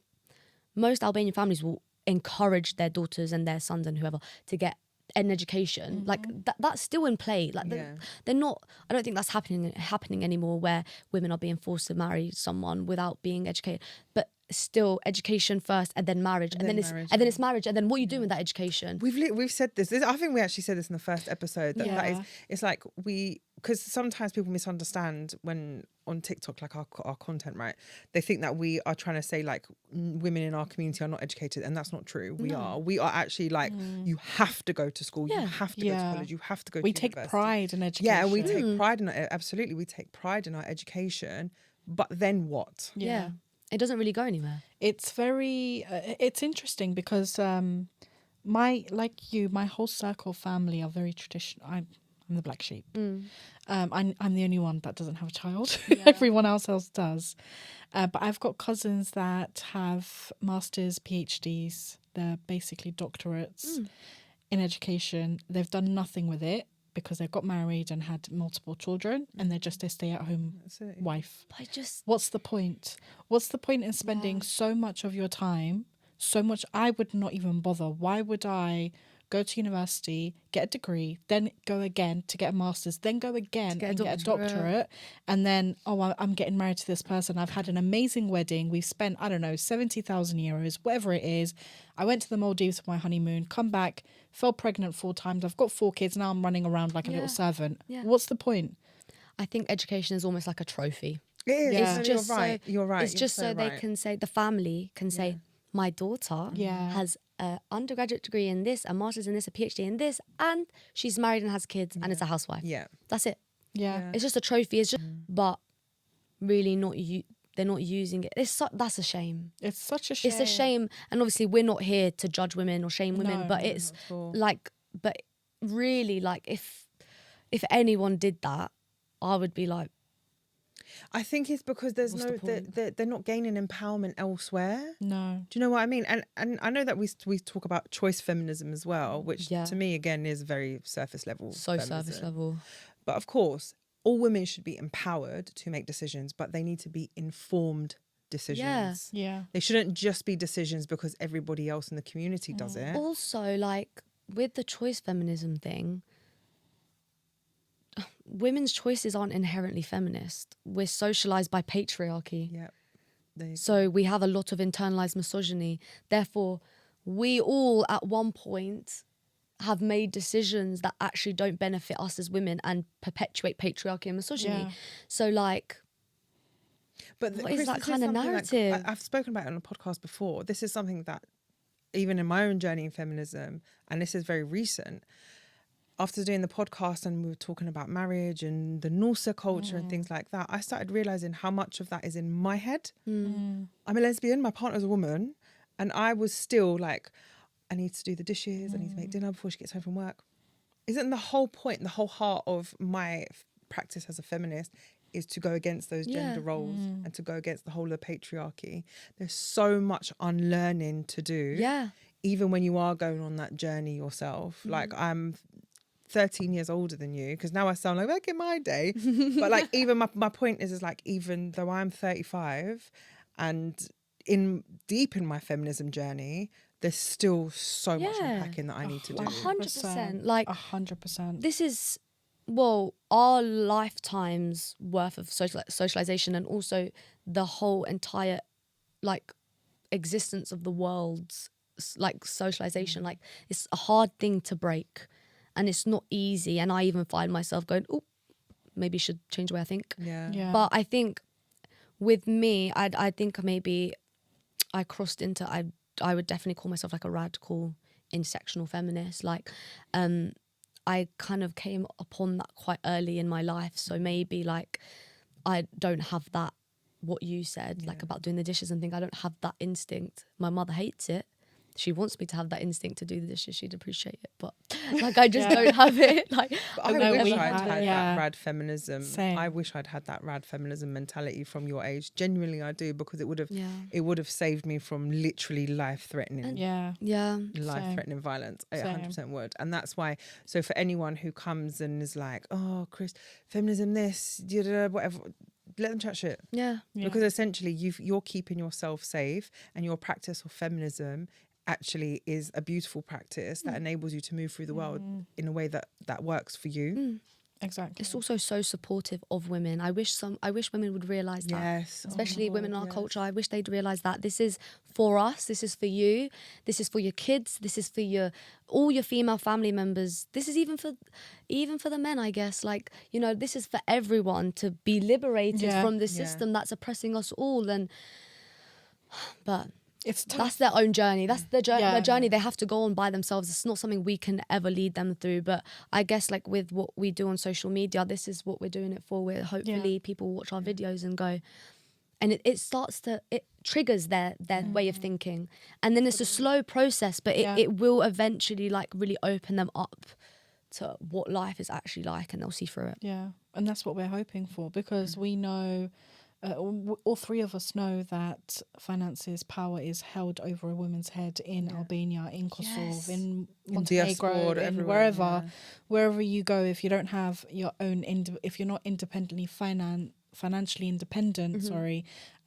most Albanian families will encourage their daughters and their sons and whoever to get an education, like that's still in play. Like they're not. I don't think that's happening anymore, where women are being forced to marry someone without being educated. But still, education first, and then marriage, and then it's marriage, and then what you do with that education. We've said this. I think we actually said this in the first episode. That is, it's like because sometimes people misunderstand when on TikTok, like our content, right? They think that we are trying to say like women in our community are not educated, and that's not true. We are actually like, you have to go to school, you have to go to college, you have to go to university. We take pride in education. Yeah, we take pride in it. Absolutely, we take pride in our education. But then what? Yeah. It doesn't really go anywhere. It's very, it's interesting because my whole circle of family are very traditional. I'm the black sheep. I'm the only one that doesn't have a child. Everyone else does. But I've got cousins that have masters, PhDs. They're basically doctorates in education. They've done nothing with it because they've got married and had multiple children, and they're just a stay-at-home wife. What's the point? What's the point in spending so much of your time, so much? I would not even bother. Why would I go to university, get a degree, then go again to get a master's, then go again and get a doctorate, and then, I'm getting married to this person. I've had an amazing wedding. We've spent, I don't know, 70,000 euros, whatever it is. I went to the Maldives for my honeymoon, come back, fell pregnant 4 times. I've got 4 kids. Now I'm running around like a little servant. What's the point? I think education is almost like a trophy. It is. Yeah. It's just you're right. It's just so they can say, the family can say, my daughter has an undergraduate degree in this, a master's in this, a PhD in this, and she's married and has kids and is a housewife. Yeah. That's it. Yeah. It's just a trophy. It's just, but really they're not using it. That's a shame. It's such a shame. It's a shame. And obviously we're not here to judge women or shame women, but it's like, but really, like, if anyone did that, I would be like, I think it's because there's they're not gaining empowerment elsewhere. No. Do you know what I mean? And I know that we talk about choice feminism as well, which to me again is very surface level. Surface level. But of course, all women should be empowered to make decisions, but they need to be informed decisions. Yeah. They shouldn't just be decisions because everybody else in the community does it. Also, like, with the choice feminism thing, women's choices aren't inherently feminist. We're socialized by patriarchy. Yeah. So we have a lot of internalized misogyny. Therefore, we all at one point have made decisions that actually don't benefit us as women and perpetuate patriarchy and misogyny. So, like, but what Chris, is that kind of narrative? Like, I've spoken about it on a podcast before. This is something that even in my own journey in feminism, and this is very recent, after doing the podcast and we were talking about marriage and the Norsa culture and things like that, I started realising how much of that is in my head. I'm a lesbian, my partner's a woman, and I was still like, I need to do the dishes, I need to make dinner before she gets home from work. Isn't the whole point, the whole heart of my practice as a feminist is to go against those gender roles and to go against the whole of patriarchy? There's so much unlearning to do. Yeah. Even when you are going on that journey yourself. Like, I'm 13 years older than you, because now I sound like back in my day, but like, even my point is like, even though I'm 35 and deep in my feminism journey, there's still so much unpacking that I need to do. 100%. Like, 100%. this is, well, our lifetime's worth of socialization, and also the whole entire, like, existence of the world's, like, socialization. Like, it's a hard thing to break, and it's not easy. And I even find myself going, oh, maybe I should change the way I think. Yeah. But I think with me, I think maybe I crossed into, I would definitely call myself like a radical intersectional feminist. Like, I kind of came upon that quite early in my life. So maybe, like, I don't have that, what you said, like about doing the dishes and things. I don't have that instinct. My mother hates it. she wants me to have that instinct to do the dishes, she'd appreciate it. But like, I just don't have it. Like, But I No, wish we I'd had had it, that rad feminism. Same. I wish I'd had that rad feminism mentality from your age. Genuinely, I do, because it would yeah. have saved me from literally life-threatening. Yeah. Yeah. Life-threatening violence. It Same. 100% would. And that's why, so for anyone who comes and is like, oh, Chris, feminism this, whatever, let them chat shit. Yeah. Because essentially you're keeping yourself safe, and your practice of feminism actually is a beautiful practice that enables you to move through the world in a way that works for you. Exactly. It's also so supportive of women. I wish women would realise that. Yes. Especially women in our yes. culture. I wish they'd realise that this is for us, this is for you, this is for your kids, this is for all your female family members. This is even for the men, I guess. Like, you know, this is for everyone to be liberated from this system that's oppressing us all. But It's tough. that's their own journey. That's their journey they have to go on by themselves. It's not something we can ever lead them through. But I guess, like, with what we do on social media, this is what we're doing it for. Hopefully people watch our videos and go, and it triggers their way of thinking. And then it's a slow process, but it will eventually, like, really open them up to what life is actually like, and they'll see through it. Yeah, and that's what we're hoping for, because we know, all three of us know that finances, power is held over a woman's head in Albania, in Kosovo, in Montenegro, in wherever you go. If you don't have your own, if you're not independently financially independent,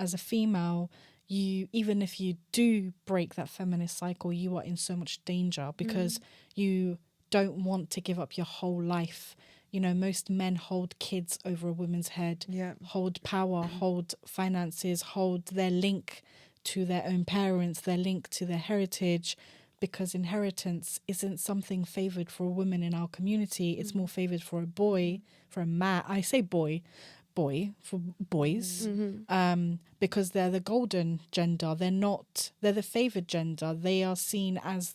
as a female, even if you do break that feminist cycle, you are in so much danger, because you don't want to give up your whole life. You know, most men hold kids over a woman's head, hold power, hold finances, hold their link to their own parents, their link to their heritage, because inheritance isn't something favoured for a woman in our community. It's more favoured for a boy, for a man. I say boy for boys, because they're the golden gender. They're the favoured gender. They are seen as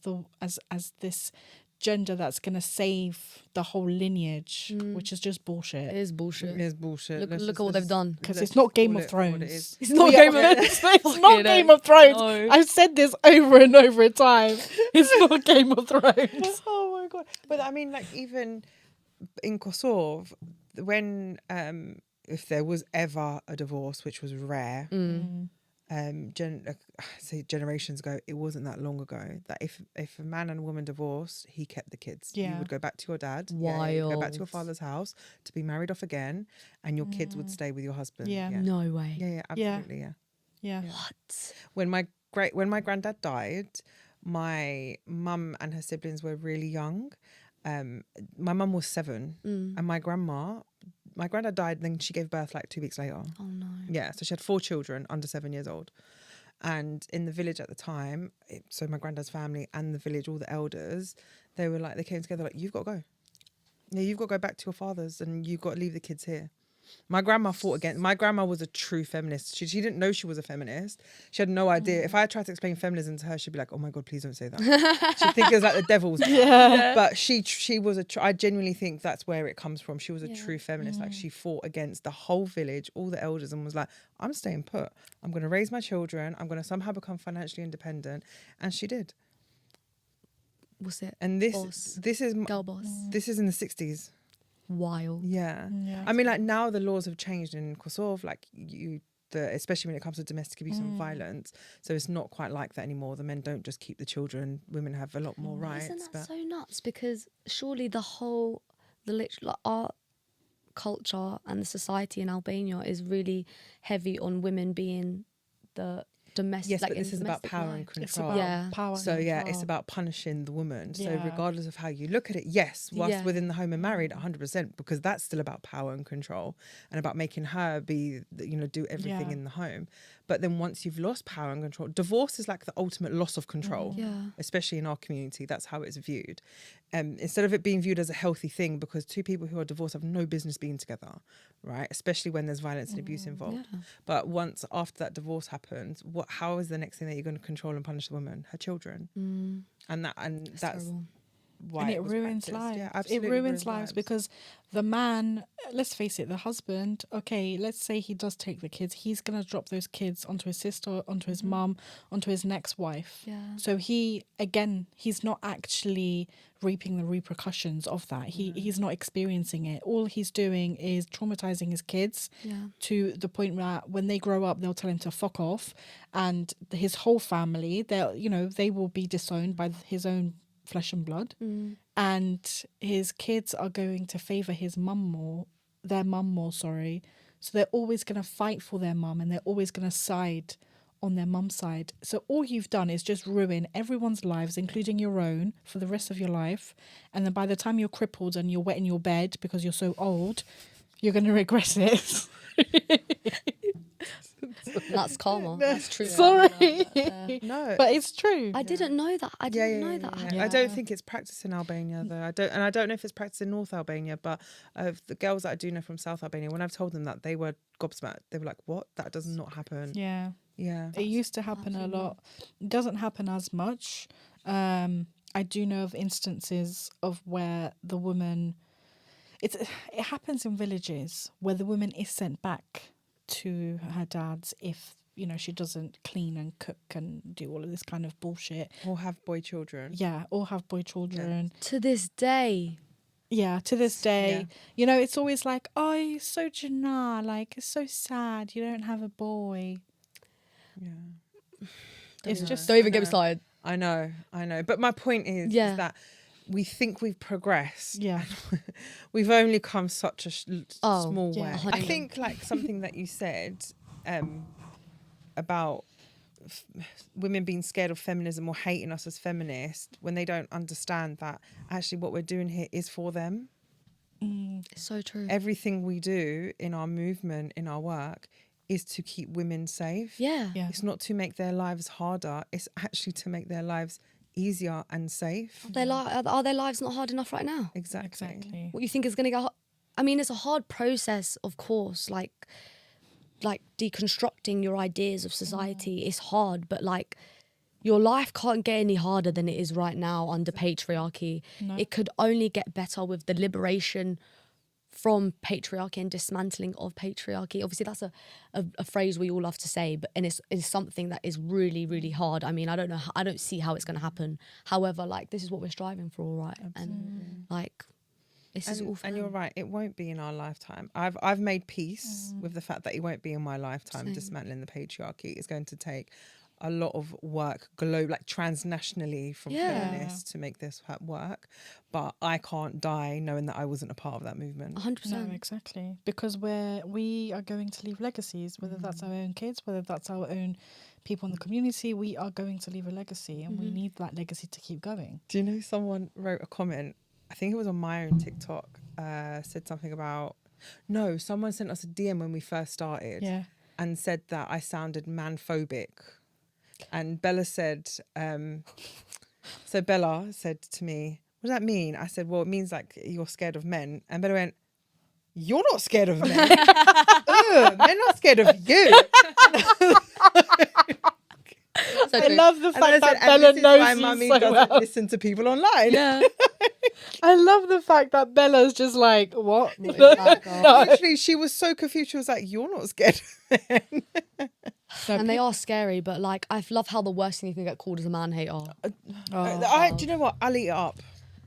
this gender that's going to save the whole lineage, which is just bullshit. It is bullshit. Look at what they've done. Because it's not Game of Thrones. It's not Game of Thrones. It's not Game of Thrones. No. I've said this over and over in time. It's not Game of Thrones. Oh my God. But I mean, like, even in Kosovo, when if there was ever a divorce, which was rare, say generations ago, it wasn't that long ago, that if a man and a woman divorced, he kept the kids. You would go back to your dad. Wild. You'd go back to your father's house to be married off again, and your kids would stay with your husband. No way. Yeah, absolutely. Yeah. What? When my granddad died, my mum and her siblings were really young. My mum was 7, and my granddad died, then she gave birth like 2 weeks later. Oh no. Yeah, so she had 4 children under 7 years old. And in the village at the time, so my granddad's family and the village, all the elders, they came together like, you've got to go. Yeah, you've got to go back to your father's, and you've got to leave the kids here. My grandma my grandma was a true feminist. She didn't know she was a feminist. She had no idea. If I tried to explain feminism to her, she'd be like, oh my God, please don't say that. She'd think it was like the devil's. But she was I genuinely think that's where it comes from. She was a true feminist. Like, she fought against the whole village, all the elders, and was like, I'm staying put. I'm going to raise my children. I'm going to somehow become financially independent. And she did. What's it? And this is girl boss. This is in the 60s. Wild. Yeah. I mean, like, now the laws have changed in Kosovo, like, especially when it comes to domestic abuse and violence. So it's not quite like that anymore. The men don't just keep the children. Women have a lot more rights. Isn't that so nuts? Because surely our culture and the society in Albania is really heavy on women being the domestic. Yes, like, but this is about power and control. It's about power. So and yeah, control. it's about punishing the woman. So Yeah. regardless of how you look at it, yes, whilst within the home and married, 100%, because that's still about power and control and about making her do everything in the home. But then once you've lost power and control, divorce is like the ultimate loss of control. Especially in our community, that's how it's viewed. Instead of it being viewed as a healthy thing, because two people who are divorced have no business being together, right? Especially when there's violence and abuse involved. But once after that divorce happens, how is the next thing that you're going to control and punish the woman? Her children. And that's terrible. why and it was ruins practiced. lives. Yeah, It absolutely ruins lives because the man, let's face it, the husband, okay, let's say he does take the kids, he's going to drop those kids onto his sister, onto his mum, onto his next wife. Yeah. So he's not actually reaping the repercussions of that. He's not experiencing it. All he's doing is traumatizing his kids to the point where when they grow up, they'll tell him to fuck off, and his whole family, they will be disowned by his own flesh and blood, and his kids are going to favor their mum more, sorry. So they're always going to fight for their mum, and they're always going to side on their mum's side. So all you've done is just ruin everyone's lives, including your own, for the rest of your life. And then by the time you're crippled and you're wet in your bed because you're so old, you're going to regret it. That's karma. That's true. Sorry. No, But it's true. I didn't know that. I didn't know that. I don't think it's practiced in Albania though. I don't know if it's practiced in North Albania, but the girls that I do know from South Albania, when I've told them that, they were gobsmacked. They were like, "What? That does not happen." Yeah. Yeah. It used to happen a lot. It doesn't happen as much. I do know of instances of where the woman... It happens in villages where the woman is sent back to her dad's if, she doesn't clean and cook and do all of this kind of bullshit. Or have boy children. Yeah, or have boy children. To this day. Yeah, to this day. It's always like, oh, you're so Jannah, like, it's so sad you don't have a boy. Yeah. It's just... Don't even get me started. I know. But my point is that we think we've progressed. Yeah. We've only come such a small way. 100%. I think like something that you said about women being scared of feminism or hating us as feminists when they don't understand that actually what we're doing here is for them. It's so true. Everything we do in our movement, in our work, is to keep women safe. Yeah. It's not to make their lives harder. It's actually to make their lives easier and safe. Are their lives not hard enough right now? Exactly. What you think is going to get... I mean, it's a hard process, of course. Like deconstructing your ideas of society is hard, but like your life can't get any harder than it is right now under patriarchy. No. It could only get better with the liberation from patriarchy and dismantling of patriarchy. Obviously, that's a phrase we all love to say, but it's something that is really, really hard. I mean, I don't see how it's going to happen. However, like, this is what we're striving for, right? And like, this is all for and them. you're right, it won't be in our lifetime. I've made peace with the fact that it won't be in my lifetime. Same. Dismantling the patriarchy is going to take a lot of work like transnationally from feminists to make this work, but I can't die knowing that I wasn't a part of that movement. 100%. No, exactly. Because we are going to leave legacies, whether that's our own kids, whether that's our own people in the community, we are going to leave a legacy, and we need that legacy to keep going. Do you know someone wrote a comment, I think it was on my own TikTok, said something about, no, someone sent us a DM when we first started and said that I sounded manphobic. And Bella said, so Bella said to me, what does that mean? I said, well, it means like you're scared of men. And Bella went, you're not scared of men. Ugh, men not scared of you. So I true. love the fact that and Bella this is knows why you mummy so doesn't well. listen to people online. Yeah. I love the fact that Bella's just like, what? Literally, she was so confused. She was like, you're not scared of men. And they are scary, but like, I love how the worst thing you can get called is a man hater. Do you know what? I'll eat it up.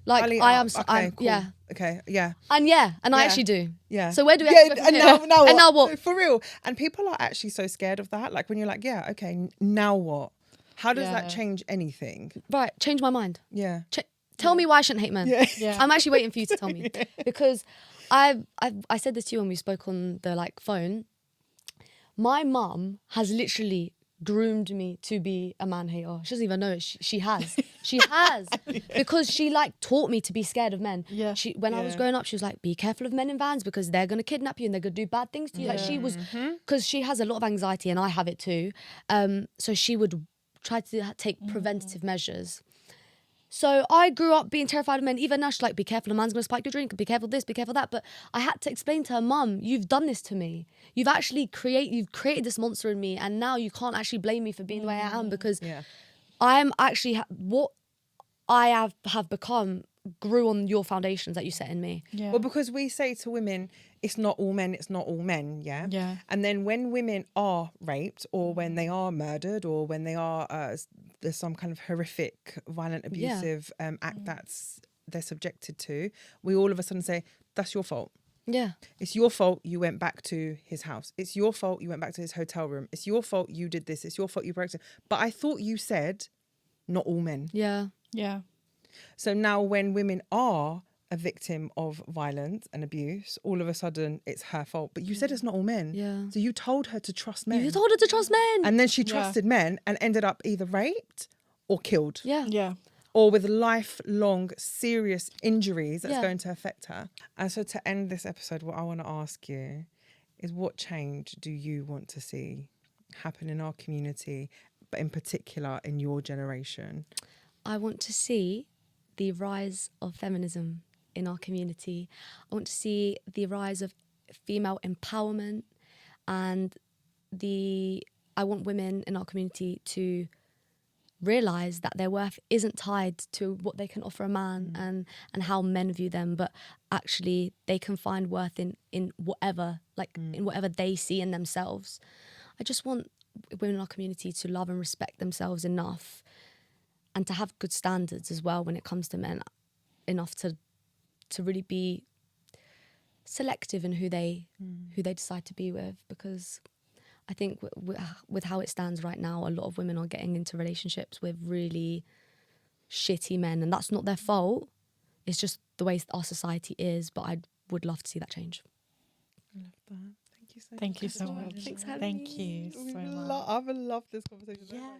Like, I'll eat I it am, up. Okay, cool. yeah. Okay, yeah. And I Yeah. actually do. Yeah. So where do we actually go from here? And now what? For real. And people are actually so scared of that. Like when you're like, yeah, okay, now what? How does that change anything? Right, change my mind. Yeah. Tell me why I shouldn't hate men. Yeah. I'm actually waiting for you to tell me. Because I said this to you when we spoke on the like phone. My mum has literally groomed me to be a man hater. She doesn't even know it. She has. She has. Because she like taught me to be scared of men. Yeah. When I was growing up, she was like, be careful of men in vans because they're going to kidnap you and they're going to do bad things to you. Like she was, because she has a lot of anxiety and I have it too. So she would try to take preventative measures. So I grew up being terrified of men. Even now, she's like, be careful, a man's going to spike your drink. Be careful this, be careful that. But I had to explain to her, Mum, you've done this to me. You've actually created this monster in me. And now you can't actually blame me for being the way I am because I'm actually, what I have become grew on your foundations that you set in me. Yeah. Well, because we say to women, it's not all men, it's not all men, yeah? Yeah. And then when women are raped or when they are murdered or when they are, there's some kind of horrific, violent, abusive act that's they're subjected to, we all of a sudden say, that's your fault. Yeah. It's your fault you went back to his house. It's your fault you went back to his hotel room. It's your fault you did this. It's your fault you broke it. But I thought you said not all men. Yeah. Yeah. So now when women are a victim of violence and abuse, all of a sudden it's her fault. But you said it's not all men. Yeah. So you told her to trust men. You told her to trust men. And then she trusted men and ended up either raped or killed. Yeah. Yeah. Or with lifelong serious injuries that's Yeah. going to affect her. And so to end this episode, what I want to ask you is, what change do you want to see happen in our community, but in particular in your generation? I want to see the rise of feminism in our community. I want to see the rise of female empowerment, and I want women in our community to realise that their worth isn't tied to what they can offer a man and how men view them, but actually they can find worth in whatever, in whatever they see in themselves. I just want women in our community to love and respect themselves enough and to have good standards as well when it comes to men, enough to really be selective in who they decide to be with, because I think with how it stands right now, a lot of women are getting into relationships with really shitty men, and that's not their fault. It's just the way our society is, but I would love to see that change. I love that. Thank you so much. Thank you so much. Thanks for having Thank you so much. I've loved this conversation. Yeah.